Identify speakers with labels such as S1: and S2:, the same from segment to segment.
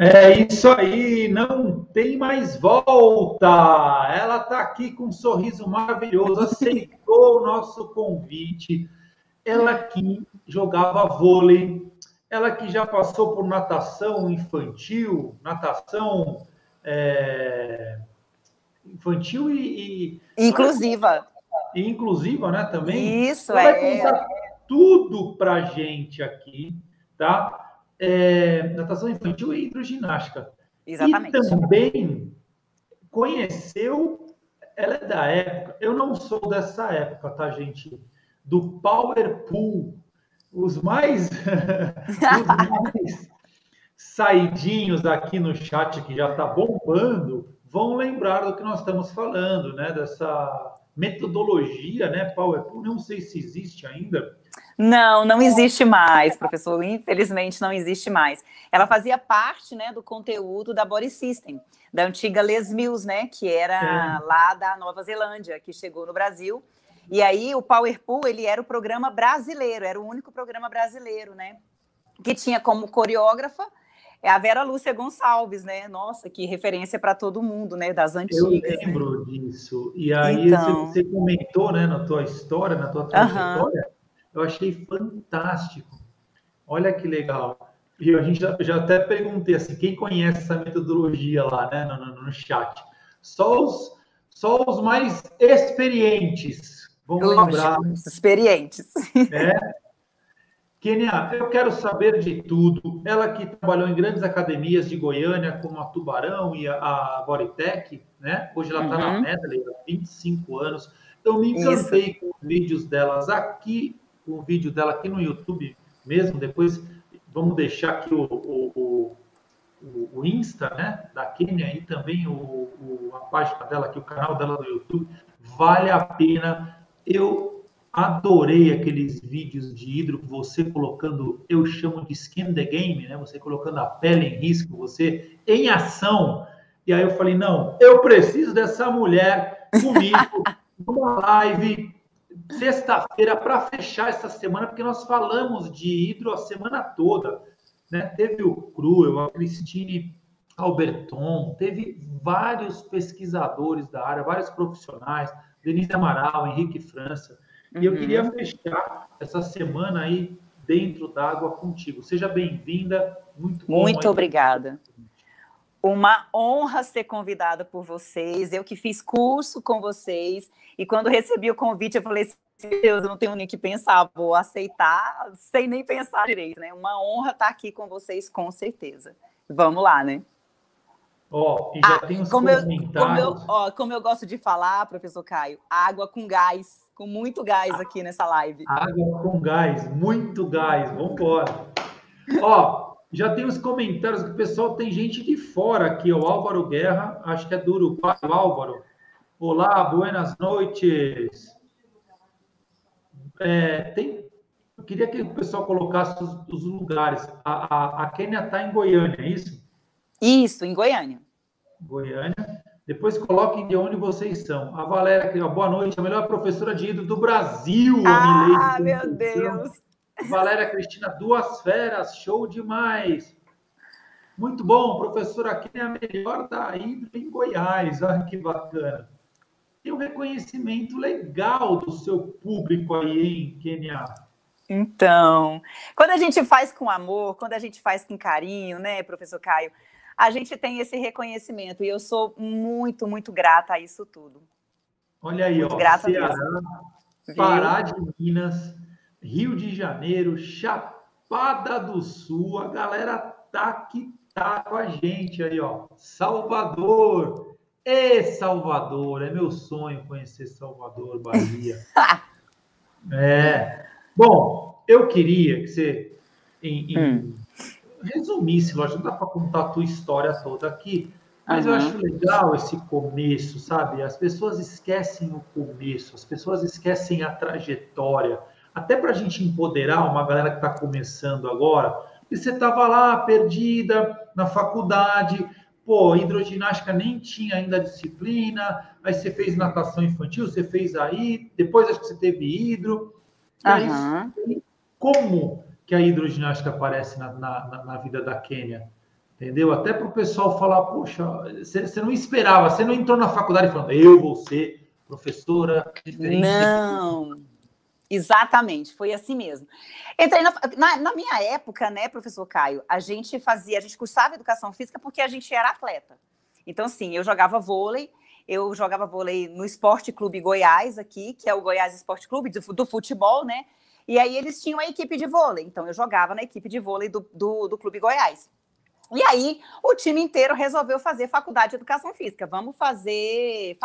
S1: É isso aí, não tem mais volta. Ela está aqui com um sorriso maravilhoso, aceitou o nosso convite. Ela que jogava vôlei, ela que já passou por natação infantil, natação é, infantil
S2: Inclusiva.
S1: E inclusiva, né, também.
S2: Isso,
S1: Ela vai contar tudo para a gente aqui, tá? Natação infantil e hidroginástica.
S2: Exatamente.
S1: E também conheceu, ela é da época, eu não sou dessa época, tá, gente? Do Power Pool. Os mais, os mais saidinhos aqui no chat, que já está bombando, vão lembrar do que nós estamos falando, né? Dessa metodologia, né? Power Pool, não sei se existe ainda.
S2: Não existe mais, professor. Infelizmente, não existe mais. Ela fazia parte, né, do conteúdo da Body System, da antiga Les Mills, né, que era lá da Nova Zelândia, que chegou no Brasil. E aí, o Power Pool, ele era o programa brasileiro, era o único programa brasileiro, né, que tinha como coreógrafa a Vera Lúcia Gonçalves, né? Nossa, que referência para todo mundo, né, das antigas.
S1: Eu lembro, né, disso. E aí,
S2: então...
S1: você comentou, né, na tua história, na tua trajetória, eu achei fantástico. Olha que legal. E a gente já até perguntei assim, quem conhece essa metodologia lá, né, no chat? Só os mais experientes vão lembrar.
S2: Os experientes.
S1: Kênia, eu quero saber de tudo. Ela que trabalhou em grandes academias de Goiânia, como a Tubarão e a Bodytech, né? Hoje ela está na Medley há 25 anos. Eu me encantei com os vídeos delas aqui, com o vídeo dela aqui no YouTube mesmo. Depois vamos deixar aqui o Insta, né, da Kênia, e também a página dela aqui, o canal dela no YouTube. Vale a pena. Eu adorei aqueles vídeos de hidro, você colocando, eu chamo de skin the game, né? Você colocando a pele em risco, você em ação. E aí eu falei, não, eu preciso dessa mulher comigo numa live sexta-feira para fechar essa semana, porque nós falamos de hidro a semana toda, né? Teve o Cruel, a Cristine Alberton, teve vários pesquisadores da área, vários profissionais, Denise Amaral, Henrique França. E eu queria fechar essa semana aí dentro d'água contigo. Seja bem-vinda.
S2: Muito obrigada. Uma honra ser convidada por vocês. Eu que fiz curso com vocês. E quando recebi o convite, eu falei, Deus, eu não tenho nem que pensar. Vou aceitar sem nem pensar direito, né? Uma honra estar aqui com vocês, com certeza. Vamos lá, né?
S1: E já tem os comentários.
S2: Como eu gosto de falar, professor Caio, água com gás, com muito gás aqui nessa live.
S1: Água com gás, muito gás, vamos embora. Já tem os comentários que o pessoal tem gente de fora aqui, o Álvaro Guerra, acho que é do Uruguai, Álvaro. Olá, buenas noites. Eu queria que o pessoal colocasse os lugares. A Kênia está em Goiânia, é isso?
S2: Isso, em Goiânia.
S1: Goiânia. Depois coloquem de onde vocês são. A Valéria, boa noite, a melhor professora de hidro do Brasil.
S2: Meu Deus.
S1: Valéria Cristina, 2 feras, show demais. Muito bom, professora, aqui é a melhor da hidro em Goiás. Olha que bacana. Tem um reconhecimento legal do seu público aí, hein, Kênia?
S2: Então, quando a gente faz com amor, quando a gente faz com carinho, né, professor Caio, a gente tem esse reconhecimento, e eu sou muito, muito grata a isso tudo.
S1: Olha aí, muito grata Ceará, mesmo. Pará de Minas, Rio de Janeiro, Chapada do Sul, a galera tá com a gente aí, ó. Salvador, Salvador, é meu sonho conhecer Salvador, Bahia. Bom, eu queria que você resumisse, lógico, não dá para contar a tua história toda aqui, mas eu acho legal esse começo, sabe? As pessoas esquecem o começo, as pessoas esquecem a trajetória, até para a gente empoderar uma galera que está começando agora, e você estava lá, perdida, na faculdade, hidroginástica nem tinha ainda disciplina, aí você fez natação infantil, você fez aí, depois acho que você teve hidro, como que a hidroginástica aparece na vida da Kênia? entendeu? Até para o pessoal falar, poxa, você não esperava, você não entrou na faculdade falando, eu vou ser professora diferente.
S2: Não, exatamente, foi assim mesmo. Entrei na minha época, né, professor Caio, a gente cursava educação física porque a gente era atleta. Então, assim, eu jogava vôlei no Esporte Clube Goiás aqui, que é o Goiás Esporte Clube do futebol, né? E aí eles tinham a equipe de vôlei, então eu jogava na equipe de vôlei do Clube Goiás. E aí o time inteiro resolveu fazer faculdade de educação física. Vamos fazer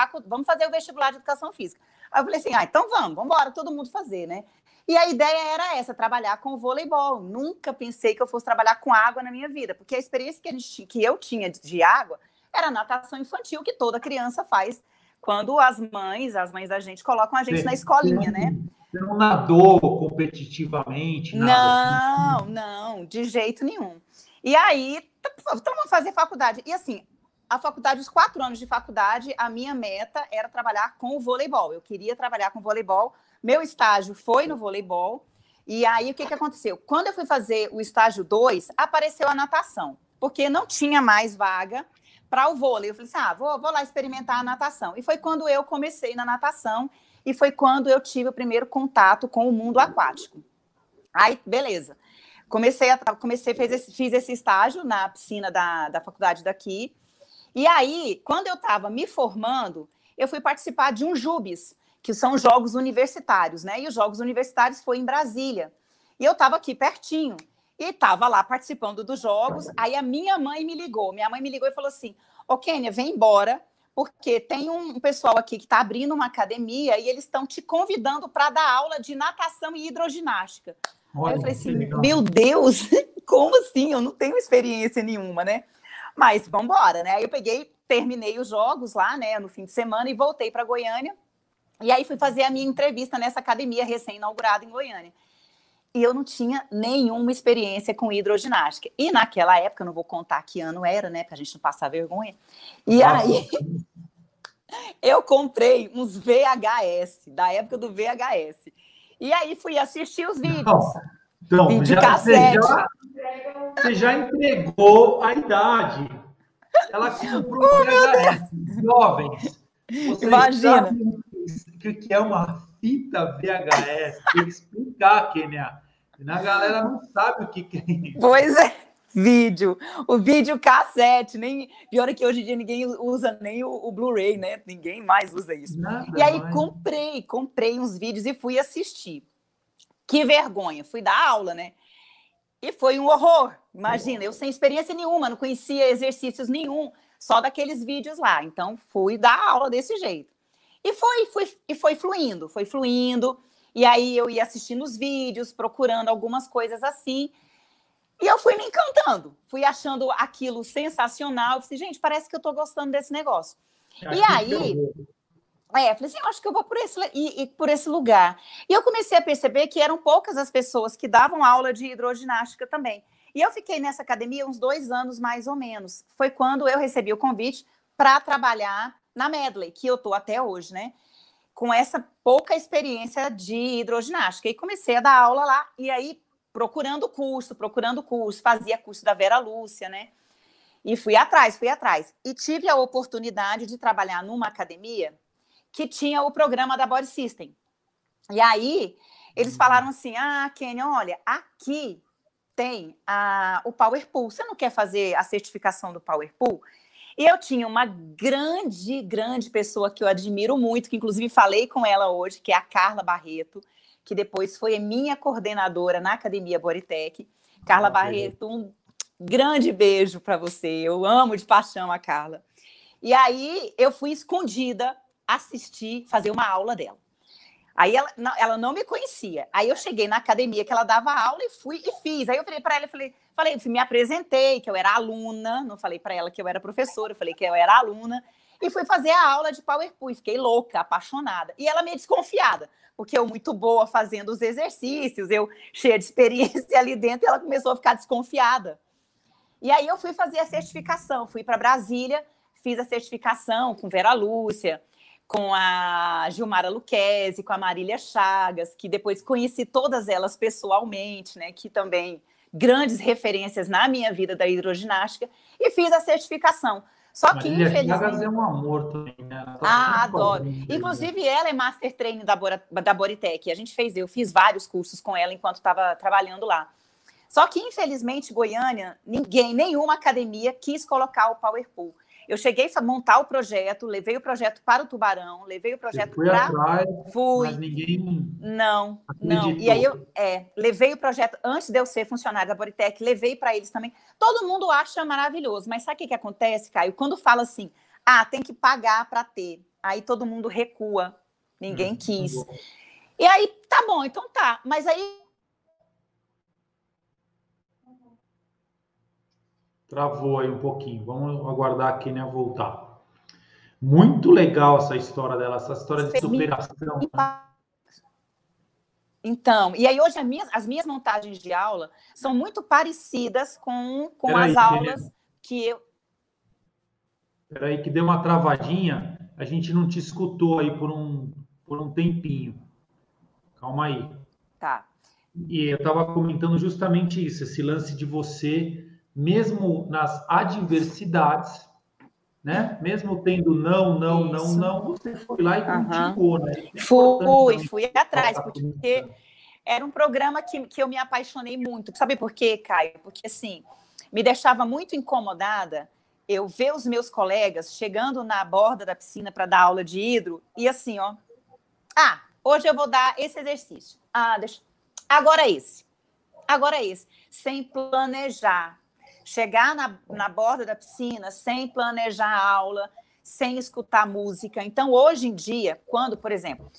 S2: o vestibular de educação física. Aí eu falei assim, então vamos embora, todo mundo fazer, né? E a ideia era essa, trabalhar com voleibol. Nunca pensei que eu fosse trabalhar com água na minha vida, porque a experiência que eu tinha de água era natação infantil, que toda criança faz quando as mães da gente colocam a gente na escolinha, né?
S1: Você não nadou competitivamente, nada?
S2: Não, de jeito nenhum. E aí, então vamos fazer faculdade. E assim, a faculdade, os 4 anos de faculdade, a minha meta era trabalhar com o voleibol. Eu queria trabalhar com voleibol. Meu estágio foi no voleibol. E aí, o que aconteceu? Quando eu fui fazer o estágio 2, apareceu a natação, porque não tinha mais vaga para o vôlei. Eu falei assim, vou lá experimentar a natação. E foi quando eu comecei na natação e foi quando eu tive o primeiro contato com o mundo aquático. Aí, beleza. Fiz esse estágio na piscina da faculdade daqui. E aí, quando eu estava me formando, eu fui participar de um JUBES, que são Jogos Universitários, né? E os Jogos Universitários foi em Brasília. E eu estava aqui pertinho. E estava lá participando dos jogos. Aí a minha mãe me ligou. Minha mãe me ligou e falou assim, Kênia, vem embora, porque tem um pessoal aqui que está abrindo uma academia e eles estão te convidando para dar aula de natação e hidroginástica. Olha, aí eu falei assim, meu Deus, como assim? Eu não tenho experiência nenhuma, né? Mas vamos embora, né? Aí eu terminei os jogos lá, né, no fim de semana e voltei para Goiânia. E aí fui fazer a minha entrevista nessa academia recém-inaugurada em Goiânia. E eu não tinha nenhuma experiência com hidroginástica. E naquela época, eu não vou contar que ano era, né, para a gente não passar vergonha. E aí eu comprei uns VHS, da época do VHS. E aí fui assistir os vídeos.
S1: Então,
S2: cassete.
S1: Você já entregou a idade. Ela comprou um VHS. Jovens, vocês sabem o que é uma fita VHS? Tem que explicar, Kênia. A galera não sabe o que é isso.
S2: Pois é. O vídeo cassete, pior é que hoje em dia ninguém usa nem o Blu-ray, né? Ninguém mais usa isso. E aí comprei uns vídeos e fui assistir. Que vergonha, fui dar aula, né? E foi um horror. Imagina, eu sem experiência nenhuma, não conhecia exercícios nenhum, só daqueles vídeos lá. Então fui dar aula desse jeito. E foi fluindo. E aí eu ia assistindo os vídeos, procurando algumas coisas assim. E eu fui me encantando, fui achando aquilo sensacional. Eu falei, gente, parece que eu tô gostando desse negócio. E aí, falei assim, acho que eu vou por esse lugar. E eu comecei a perceber que eram poucas as pessoas que davam aula de hidroginástica também. E eu fiquei nessa academia uns 2 anos, mais ou menos. Foi quando eu recebi o convite para trabalhar na Medley, que eu tô até hoje, né? Com essa pouca experiência de hidroginástica. E comecei a dar aula lá, e aí procurando curso, fazia curso da Vera Lúcia, né? E fui atrás. E tive a oportunidade de trabalhar numa academia que tinha o programa da Body System. E aí, eles falaram assim, Kênia, olha, aqui tem o Power Pool. Você não quer fazer a certificação do Power Pool? E eu tinha uma grande pessoa que eu admiro muito, que inclusive falei com ela hoje, que é a Carla Barreto, que depois foi minha coordenadora na Academia Bodytech. Carla Barreto, um grande beijo para você. Eu amo de paixão a Carla. E aí eu fui escondida fazer uma aula dela. Aí ela não me conhecia. Aí eu cheguei na academia que ela dava aula e fiz. Aí eu falei para ela, me apresentei que eu era aluna, não falei para ela que eu era professora, eu falei que eu era aluna. E fui fazer a aula de Power Pool. Fiquei louca, apaixonada. E ela meio desconfiada, porque eu muito boa fazendo os exercícios, eu cheia de experiência ali dentro, e ela começou a ficar desconfiada. E aí eu fui fazer a certificação, fui para Brasília, fiz a certificação com Vera Lúcia, com a Gilmara Luquezzi, com a Marília Chagas, que depois conheci todas elas pessoalmente, né, que também grandes referências na minha vida da hidroginástica e fiz a certificação. Só que, infelizmente...
S1: Chagas é um amor também, né?
S2: Adoro. Inclusive, ela é Master Trainer da Bodytech. Eu fiz vários cursos com ela enquanto estava trabalhando lá. Só que, infelizmente, Goiânia, nenhuma academia quis colocar o Power Pool. Eu cheguei a montar o projeto, levei o projeto para o Tubarão, levei o projeto para...
S1: Mas ninguém...
S2: Não.
S1: acreditou.
S2: E aí levei o projeto, antes de eu ser funcionária da Bodytech, levei para eles também. Todo mundo acha maravilhoso, mas sabe o que acontece, Caio? Quando fala assim, tem que pagar para ter, aí todo mundo recua, ninguém quis. E aí, tá bom, então tá, mas aí...
S1: Travou aí um pouquinho. Vamos aguardar a Kênia voltar. Muito legal essa história dela, essa história de superação.
S2: Então, e aí hoje as minhas montagens de aula são muito parecidas com as aulas que eu...
S1: Peraí, que deu uma travadinha. A gente não te escutou aí por um tempinho. Calma aí.
S2: Tá.
S1: E eu estava comentando justamente isso, esse lance de você... mesmo nas adversidades, né? Mesmo tendo não, você foi lá e continuou, né?
S2: Fui atrás, porque era um programa que eu me apaixonei muito. Sabe por quê, Caio? Porque, assim, me deixava muito incomodada eu ver os meus colegas chegando na borda da piscina para dar aula de hidro e assim, ó, hoje eu vou dar esse exercício. Agora esse, sem planejar. Chegar na borda da piscina sem planejar a aula, sem escutar música. Então, hoje em dia, quando, por exemplo,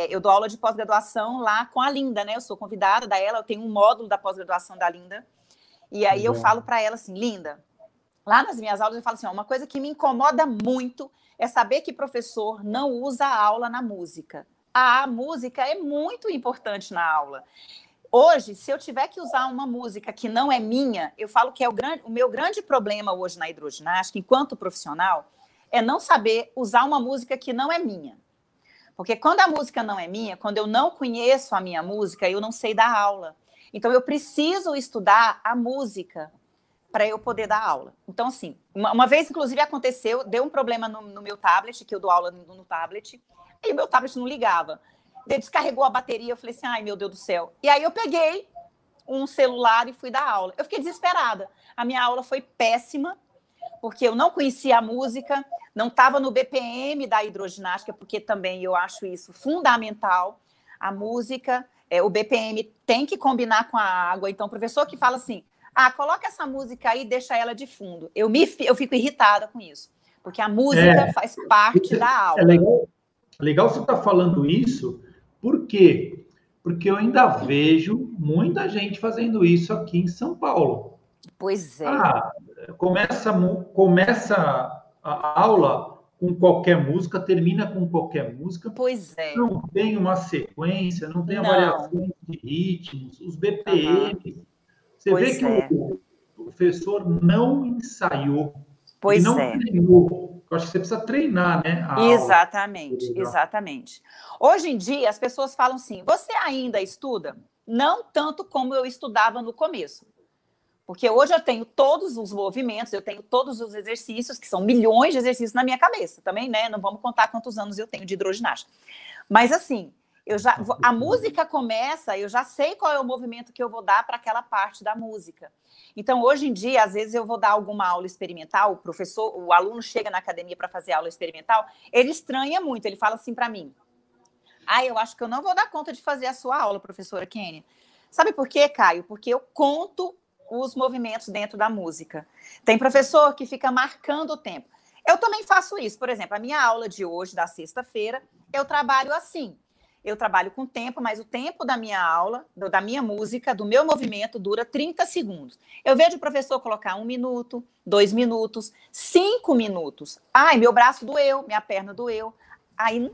S2: eu dou aula de pós-graduação lá com a Linda, né? Eu sou convidada da ela, eu tenho um módulo da pós-graduação da Linda, e aí eu falo para ela assim, Linda, lá nas minhas aulas eu falo assim, uma coisa que me incomoda muito é saber que professor não usa a aula na música. A música é muito importante na aula. Hoje, se eu tiver que usar uma música que não é minha, eu falo que o meu grande problema hoje na hidroginástica, enquanto profissional, é não saber usar uma música que não é minha. Porque quando a música não é minha, quando eu não conheço a minha música, eu não sei dar aula. Então, eu preciso estudar a música para eu poder dar aula. Então, assim, uma vez, inclusive, aconteceu, deu um problema no meu tablet, que eu dou aula no tablet, e o meu tablet não ligava. Ele descarregou a bateria, eu falei assim, ai, meu Deus do céu. E aí eu peguei um celular e fui dar aula. Eu fiquei desesperada. A minha aula foi péssima, porque eu não conhecia a música, não estava no BPM da hidroginástica, porque também eu acho isso fundamental. A música, o BPM tem que combinar com a água. Então, o professor que fala assim, coloca essa música aí e deixa ela de fundo. Eu fico irritada com isso, porque a música faz parte da aula.
S1: Legal você estar falando isso. Por quê? Porque eu ainda vejo muita gente fazendo isso aqui em São Paulo.
S2: Pois é.
S1: Começa a aula com qualquer música, termina com qualquer música.
S2: Pois é.
S1: Não tem uma sequência, não tem a variação de ritmos, os BPMs. Você vê que o professor não ensaiou.
S2: Pois
S1: não treinou. Eu acho que você precisa treinar, né?
S2: Exatamente. Hoje em dia, as pessoas falam assim, você ainda estuda? Não tanto como eu estudava no começo. Porque hoje eu tenho todos os movimentos, eu tenho todos os exercícios, que são milhões de exercícios na minha cabeça. Também, né? Não vamos contar quantos anos eu tenho de hidroginástica. Mas, assim, a música começa, eu já sei qual é o movimento que eu vou dar para aquela parte da música. Então, hoje em dia, às vezes eu vou dar alguma aula experimental, o aluno chega na academia para fazer aula experimental, ele estranha muito, ele fala assim para mim, eu acho que eu não vou dar conta de fazer a sua aula, professora Kênia. Sabe por quê, Caio? Porque eu conto os movimentos dentro da música. Tem professor que fica marcando o tempo. Eu também faço isso. Por exemplo, a minha aula de hoje, da sexta-feira, eu trabalho assim. Eu trabalho com tempo, mas o tempo da minha aula, da minha música, do meu movimento, dura 30 segundos. Eu vejo o professor colocar 1 minuto, 2 minutos, 5 minutos. Ai, meu braço doeu, minha perna doeu. Aí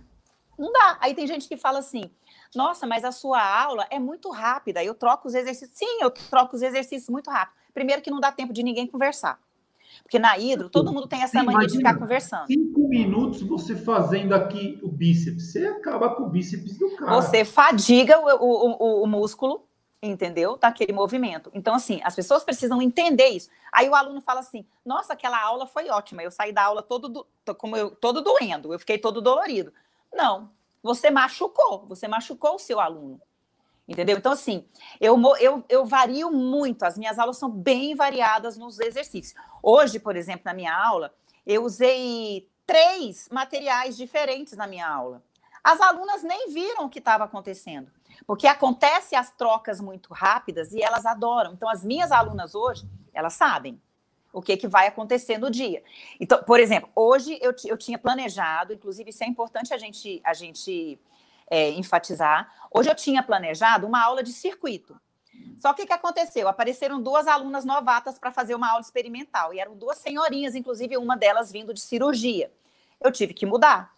S2: não dá. Aí tem gente que fala assim, nossa, mas a sua aula é muito rápida, eu troco os exercícios. Sim, eu troco os exercícios muito rápido. Primeiro que não dá tempo de ninguém conversar. Porque na hidro, todo mundo tem essa mania de ficar conversando.
S1: 5 minutos você fazendo aqui o bíceps, você acaba com o bíceps do cara.
S2: Você fadiga o músculo, entendeu? Daquele movimento. Então, assim, as pessoas precisam entender isso. Aí o aluno fala assim, nossa, aquela aula foi ótima, eu saí da aula todo doendo, eu fiquei todo dolorido. Não, você machucou o seu aluno. Entendeu? Então, assim, eu vario muito, as minhas aulas são bem variadas nos exercícios. Hoje, por exemplo, na minha aula, eu usei 3 materiais diferentes na minha aula. As alunas nem viram o que estava acontecendo, porque acontece as trocas muito rápidas e elas adoram. Então, as minhas alunas hoje, elas sabem o que vai acontecer no dia. Então, por exemplo, hoje eu tinha planejado, inclusive isso é importante a gente enfatizar. Hoje eu tinha planejado uma aula de circuito. Só que o que aconteceu? Apareceram 2 alunas novatas para fazer uma aula experimental. E eram 2 senhorinhas, inclusive uma delas vindo de cirurgia. Eu tive que mudar.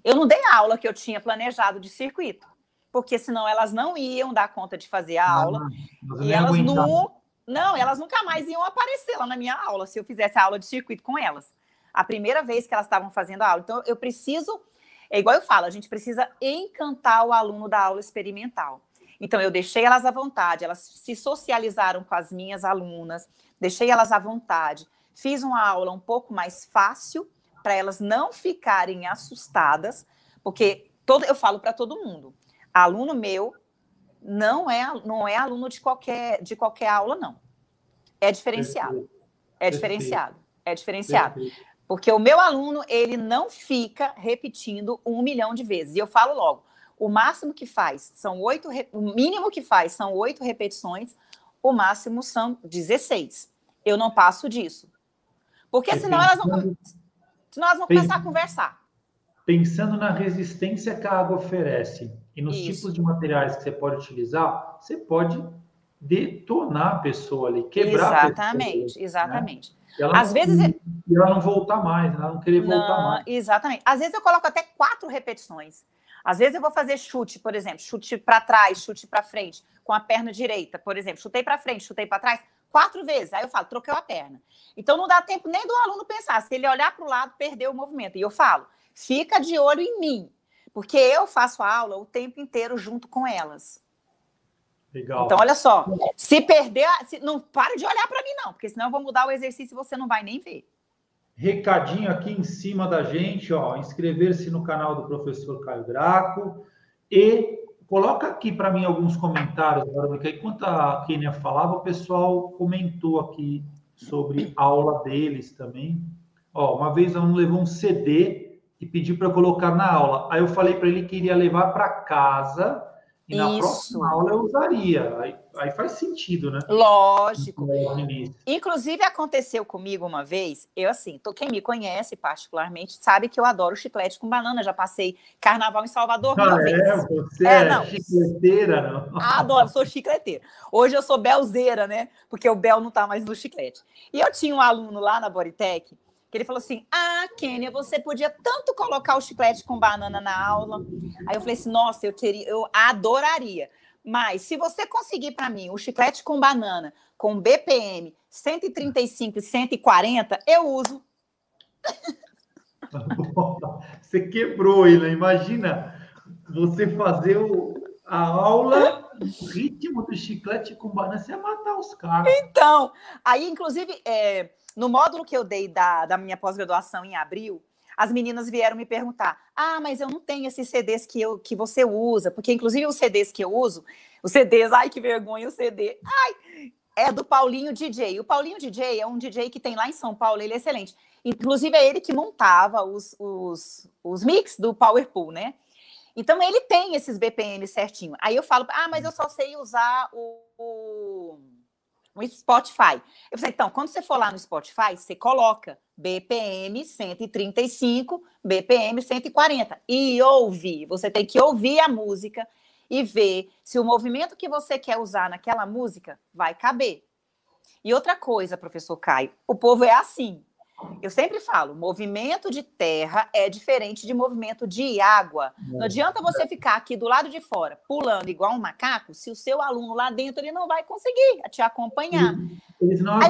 S2: Eu não dei a aula que eu tinha planejado de circuito, porque senão elas não iam dar conta de fazer a aula. E elas elas nunca mais iam aparecer lá na minha aula, se eu fizesse a aula de circuito com elas. A primeira vez que elas estavam fazendo a aula. Então, eu preciso... É igual eu falo, a gente precisa encantar o aluno da aula experimental. Então, eu deixei elas à vontade, elas se socializaram com as minhas alunas, deixei elas à vontade, fiz uma aula um pouco mais fácil, para elas não ficarem assustadas, porque eu falo para todo mundo, aluno meu não é aluno de qualquer aula, não. É diferenciado. É diferenciado. É diferenciado. Perfeito. Porque o meu aluno, ele não fica repetindo 1 milhão de vezes. E eu falo logo, o mínimo que faz são 8 repetições, o máximo são 16. Eu não passo disso. Porque senão elas vão começar a conversar.
S1: Pensando na resistência que a água oferece e nos tipos de materiais que você pode utilizar, você pode detonar a pessoa ali, quebrar a pessoa.
S2: Exatamente.
S1: Né? Às vezes ela não voltar mais, ela não querer voltar mais.
S2: Exatamente. Às vezes eu coloco até 4 repetições. Às vezes eu vou fazer chute, por exemplo, chute para trás, chute para frente, com a perna direita, por exemplo, chutei para frente, chutei para trás, 4 vezes. Aí eu falo, troquei a perna. Então não dá tempo nem do aluno pensar. Se ele olhar para o lado, perdeu o movimento. E eu falo, fica de olho em mim, porque eu faço a aula o tempo inteiro junto com elas.
S1: Legal.
S2: Então, olha só, se perder, não pare de olhar para mim, não, porque senão eu vou mudar o exercício e você não vai nem ver.
S1: Recadinho aqui em cima da gente, ó, inscrever-se no canal do professor Caio Draco e coloca aqui para mim alguns comentários, Verônica. Enquanto a Kênia falava, o pessoal comentou aqui sobre a aula deles também. Ó, uma vez um levou um CD e pediu para eu colocar na aula. Aí eu falei para ele que iria levar para casa e na próxima aula eu usaria. Aí faz sentido, né?
S2: Lógico. Inclusive, aconteceu comigo uma vez, quem me conhece particularmente sabe que eu adoro chiclete com banana, já passei carnaval em Salvador 1000 vezes.
S1: Você é chicleteira, não?
S2: Adoro, sou chicleteira. Hoje eu sou belzeira, né? Porque o Bel não tá mais no chiclete. E eu tinha um aluno lá na Bodytech, que ele falou assim, Kênia, você podia tanto colocar o chiclete com banana na aula. Aí eu falei assim, nossa, eu adoraria. Mas se você conseguir para mim o chiclete com banana, com BPM 135 e 140, eu uso.
S1: Você quebrou ele, imagina você fazer a aula, o ritmo do chiclete com banana, você ia matar os caras.
S2: Então, aí inclusive... no módulo que eu dei da minha pós-graduação em abril, as meninas vieram me perguntar, mas eu não tenho esses CDs que você usa, porque inclusive os CDs que eu uso, ai que vergonha, o CD, é do Paulinho DJ. O Paulinho DJ é um DJ que tem lá em São Paulo, ele é excelente. Inclusive é ele que montava os mix do Powerpool, né? Então ele tem esses BPM certinho. Aí eu falo, mas eu só sei usar o Spotify. Eu falei, então, quando você for lá no Spotify, você coloca BPM 135, BPM 140 e ouve. Você tem que ouvir a música e ver se o movimento que você quer usar naquela música vai caber. E outra coisa, professor Caio, o povo é assim. Eu sempre falo, movimento de terra é diferente de movimento de água. Não adianta você ficar aqui do lado de fora, pulando igual um macaco, se o seu aluno lá dentro ele não vai conseguir te acompanhar. Aí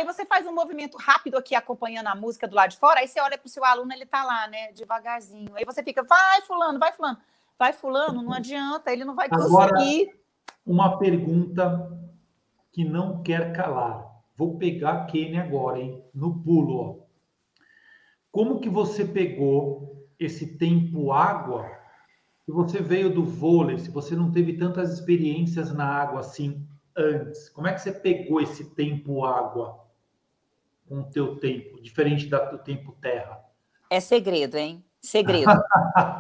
S2: você faz um movimento rápido aqui acompanhando a música do lado de fora, aí você olha para o seu aluno, ele tá lá, né, devagarzinho. Aí você fica, vai fulano, não adianta, ele não vai conseguir.
S1: Uma pergunta que não quer calar. Vou pegar a Kênia agora, hein? No pulo, ó. Como que você pegou esse tempo água? Se você veio do vôlei, se você não teve tantas experiências na água assim antes, como é que você pegou esse tempo água com o teu tempo, diferente do tempo terra?
S2: É segredo, hein? Segredo.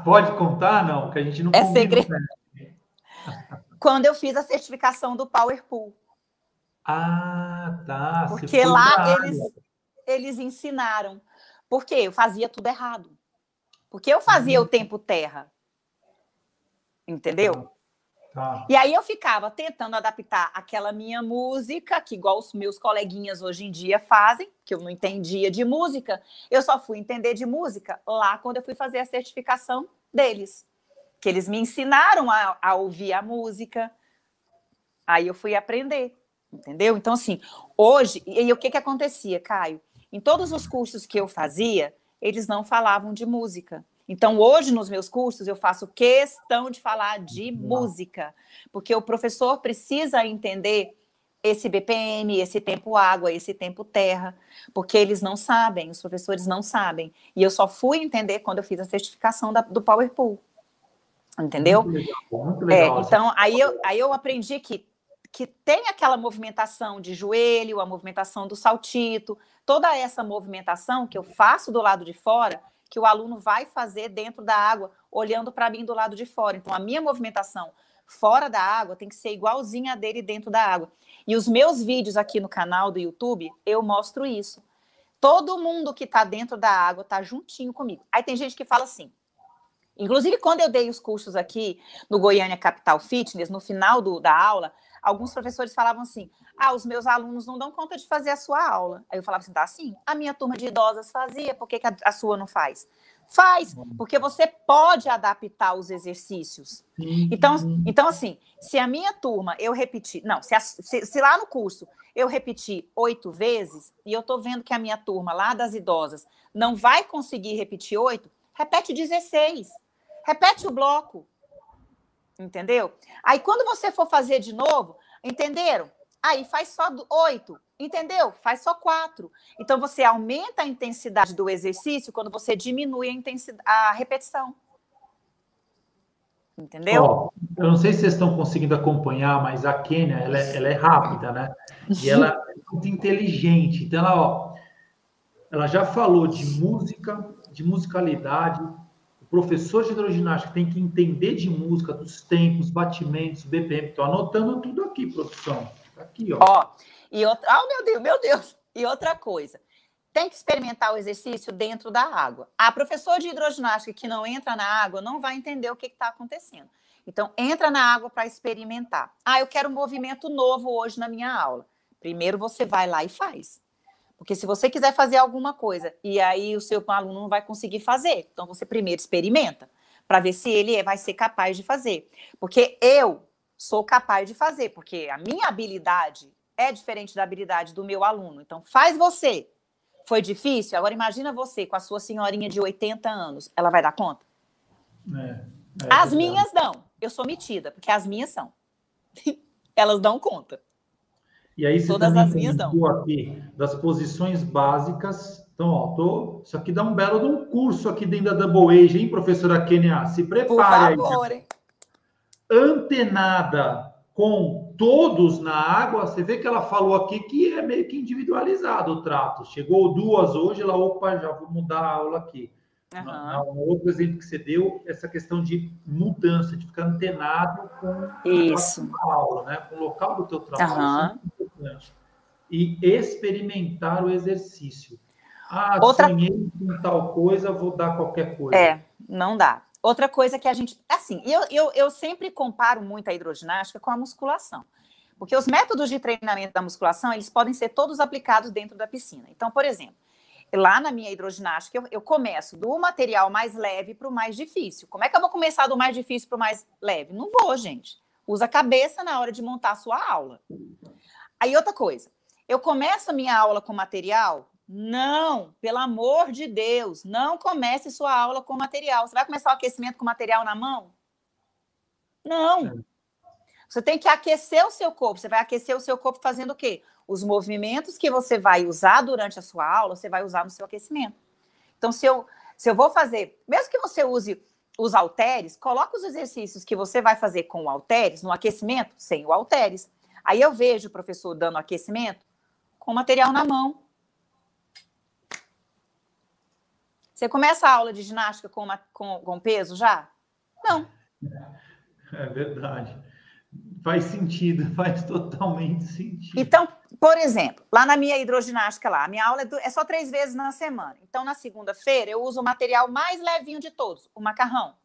S1: Pode contar, não? Que a gente não
S2: É
S1: combinou,
S2: segredo.
S1: né?
S2: Quando eu fiz a certificação do Power Pool.
S1: Ah, tá. Você
S2: Porque
S1: foi para
S2: lá
S1: a área.
S2: eles ensinaram. Porque eu fazia tudo errado. Porque eu fazia o
S1: Hum,
S2: tempo terra. Entendeu?
S1: tá.
S2: E aí eu ficava tentando adaptar aquela minha música, que igual os meus coleguinhas hoje em dia fazem, que eu não entendia de música, eu só fui entender de música lá quando eu fui fazer a certificação deles. Que eles me ensinaram a ouvir a música, aí eu fui aprender, entendeu? Então, assim, hoje, e o que que acontecia, Caio? Em todos os cursos que eu fazia, eles não falavam de música. Então, hoje, nos meus cursos, eu faço questão de falar de música, porque o professor precisa entender esse BPM, esse tempo água, esse tempo terra, porque eles não sabem, os professores não sabem. E eu só fui entender quando eu fiz a certificação do Power Pool, entendeu?
S1: Muito legal.
S2: Então, aí eu aprendi que tem aquela movimentação de joelho, a movimentação do saltito, toda essa movimentação que eu faço do lado de fora, que o aluno vai fazer dentro da água, olhando para mim do lado de fora. Então, a minha movimentação fora da água tem que ser igualzinha a dele dentro da água. E os meus vídeos aqui no canal do YouTube, eu mostro isso. Todo mundo que está dentro da água está juntinho comigo. Aí tem gente que fala assim, inclusive, quando eu dei os cursos aqui no Goiânia Capital Fitness, no final da aula, alguns professores falavam assim, os meus alunos não dão conta de fazer a sua aula. Aí eu falava assim, tá sim, a minha turma de idosas fazia, por que a sua não faz? Faz, porque você pode adaptar os exercícios. Então assim, se a minha turma eu repetir, não, se lá no curso eu repetir 8 vezes, e eu tô vendo que a minha turma lá das idosas não vai conseguir repetir 8, repete 16. Repete o bloco, entendeu? Aí, quando você for fazer de novo, entenderam? Aí faz só 8, entendeu? Faz só 4. Então, você aumenta a intensidade do exercício quando você diminui a repetição. Entendeu?
S1: Ó, eu não sei se vocês estão conseguindo acompanhar, mas a Kênia, ela é rápida, né? E ela é muito inteligente. Então, ela já falou de música, de musicalidade. O professor de hidroginástica tem que entender de música, dos tempos, batimentos, BPM. Estou anotando tudo aqui, produção. Tá aqui, ó.
S2: Ó, e outra, meu Deus. E outra coisa, tem que experimentar o exercício dentro da água. A professora de hidroginástica que não entra na água não vai entender o que está acontecendo. Então, entra na água para experimentar. Eu quero um movimento novo hoje na minha aula. Primeiro você vai lá e faz. Porque se você quiser fazer alguma coisa e aí o seu aluno não vai conseguir fazer, então você primeiro experimenta para ver se ele vai ser capaz de fazer. Porque eu sou capaz de fazer, porque a minha habilidade é diferente da habilidade do meu aluno. Então, faz você. Foi difícil? Agora imagina você com a sua senhorinha de 80 anos. Ela vai dar conta? As minhas não. Eu sou metida, porque as minhas são. Elas dão conta.
S1: E aí você
S2: Todas
S1: também
S2: as minhas dão.
S1: comentou aqui das posições básicas. Então, ó, isso aqui dá um belo de um curso aqui dentro da Double Age, hein, professora Kênia? Se prepare.
S2: Por favor,
S1: aí. Antenada com todos na água, você vê que ela falou aqui que é meio que individualizado o trato. Chegou 2 hoje, ela, opa, já vou mudar a aula aqui. No outro exemplo que você deu, essa questão de mudança, de ficar antenado com a aula, né? Com o local do teu trabalho. Isso é muito importante. E experimentar o exercício. Sonhei com tal coisa, vou dar qualquer coisa.
S2: Não dá. Outra coisa que a gente... Assim, eu sempre comparo muito a hidroginástica com a musculação. Porque os métodos de treinamento da musculação, eles podem ser todos aplicados dentro da piscina. Então, por exemplo, lá na minha hidroginástica, eu começo do material mais leve para o mais difícil. Como é que eu vou começar do mais difícil para o mais leve? Não vou, gente. Usa a cabeça na hora de montar a sua aula. Aí, outra coisa. Eu começo a minha aula com material... Não, pelo amor de Deus, não comece sua aula com material. Você vai começar o aquecimento com material na mão? Não. Você tem que aquecer o seu corpo. Você vai aquecer o seu corpo fazendo o quê? Os movimentos que você vai usar durante a sua aula, você vai usar no seu aquecimento. Então, se eu vou fazer, mesmo que você use os halteres, coloca os exercícios que você vai fazer com o halteres no aquecimento, sem o halteres. Aí eu vejo o professor dando aquecimento com o material na mão. Você começa a aula de ginástica com peso já? Não.
S1: É verdade. Faz sentido, faz totalmente sentido.
S2: Então, por exemplo, lá na minha hidroginástica, a minha aula é só 3 vezes na semana. Então, na segunda-feira, eu uso o material mais levinho de todos, o macarrão,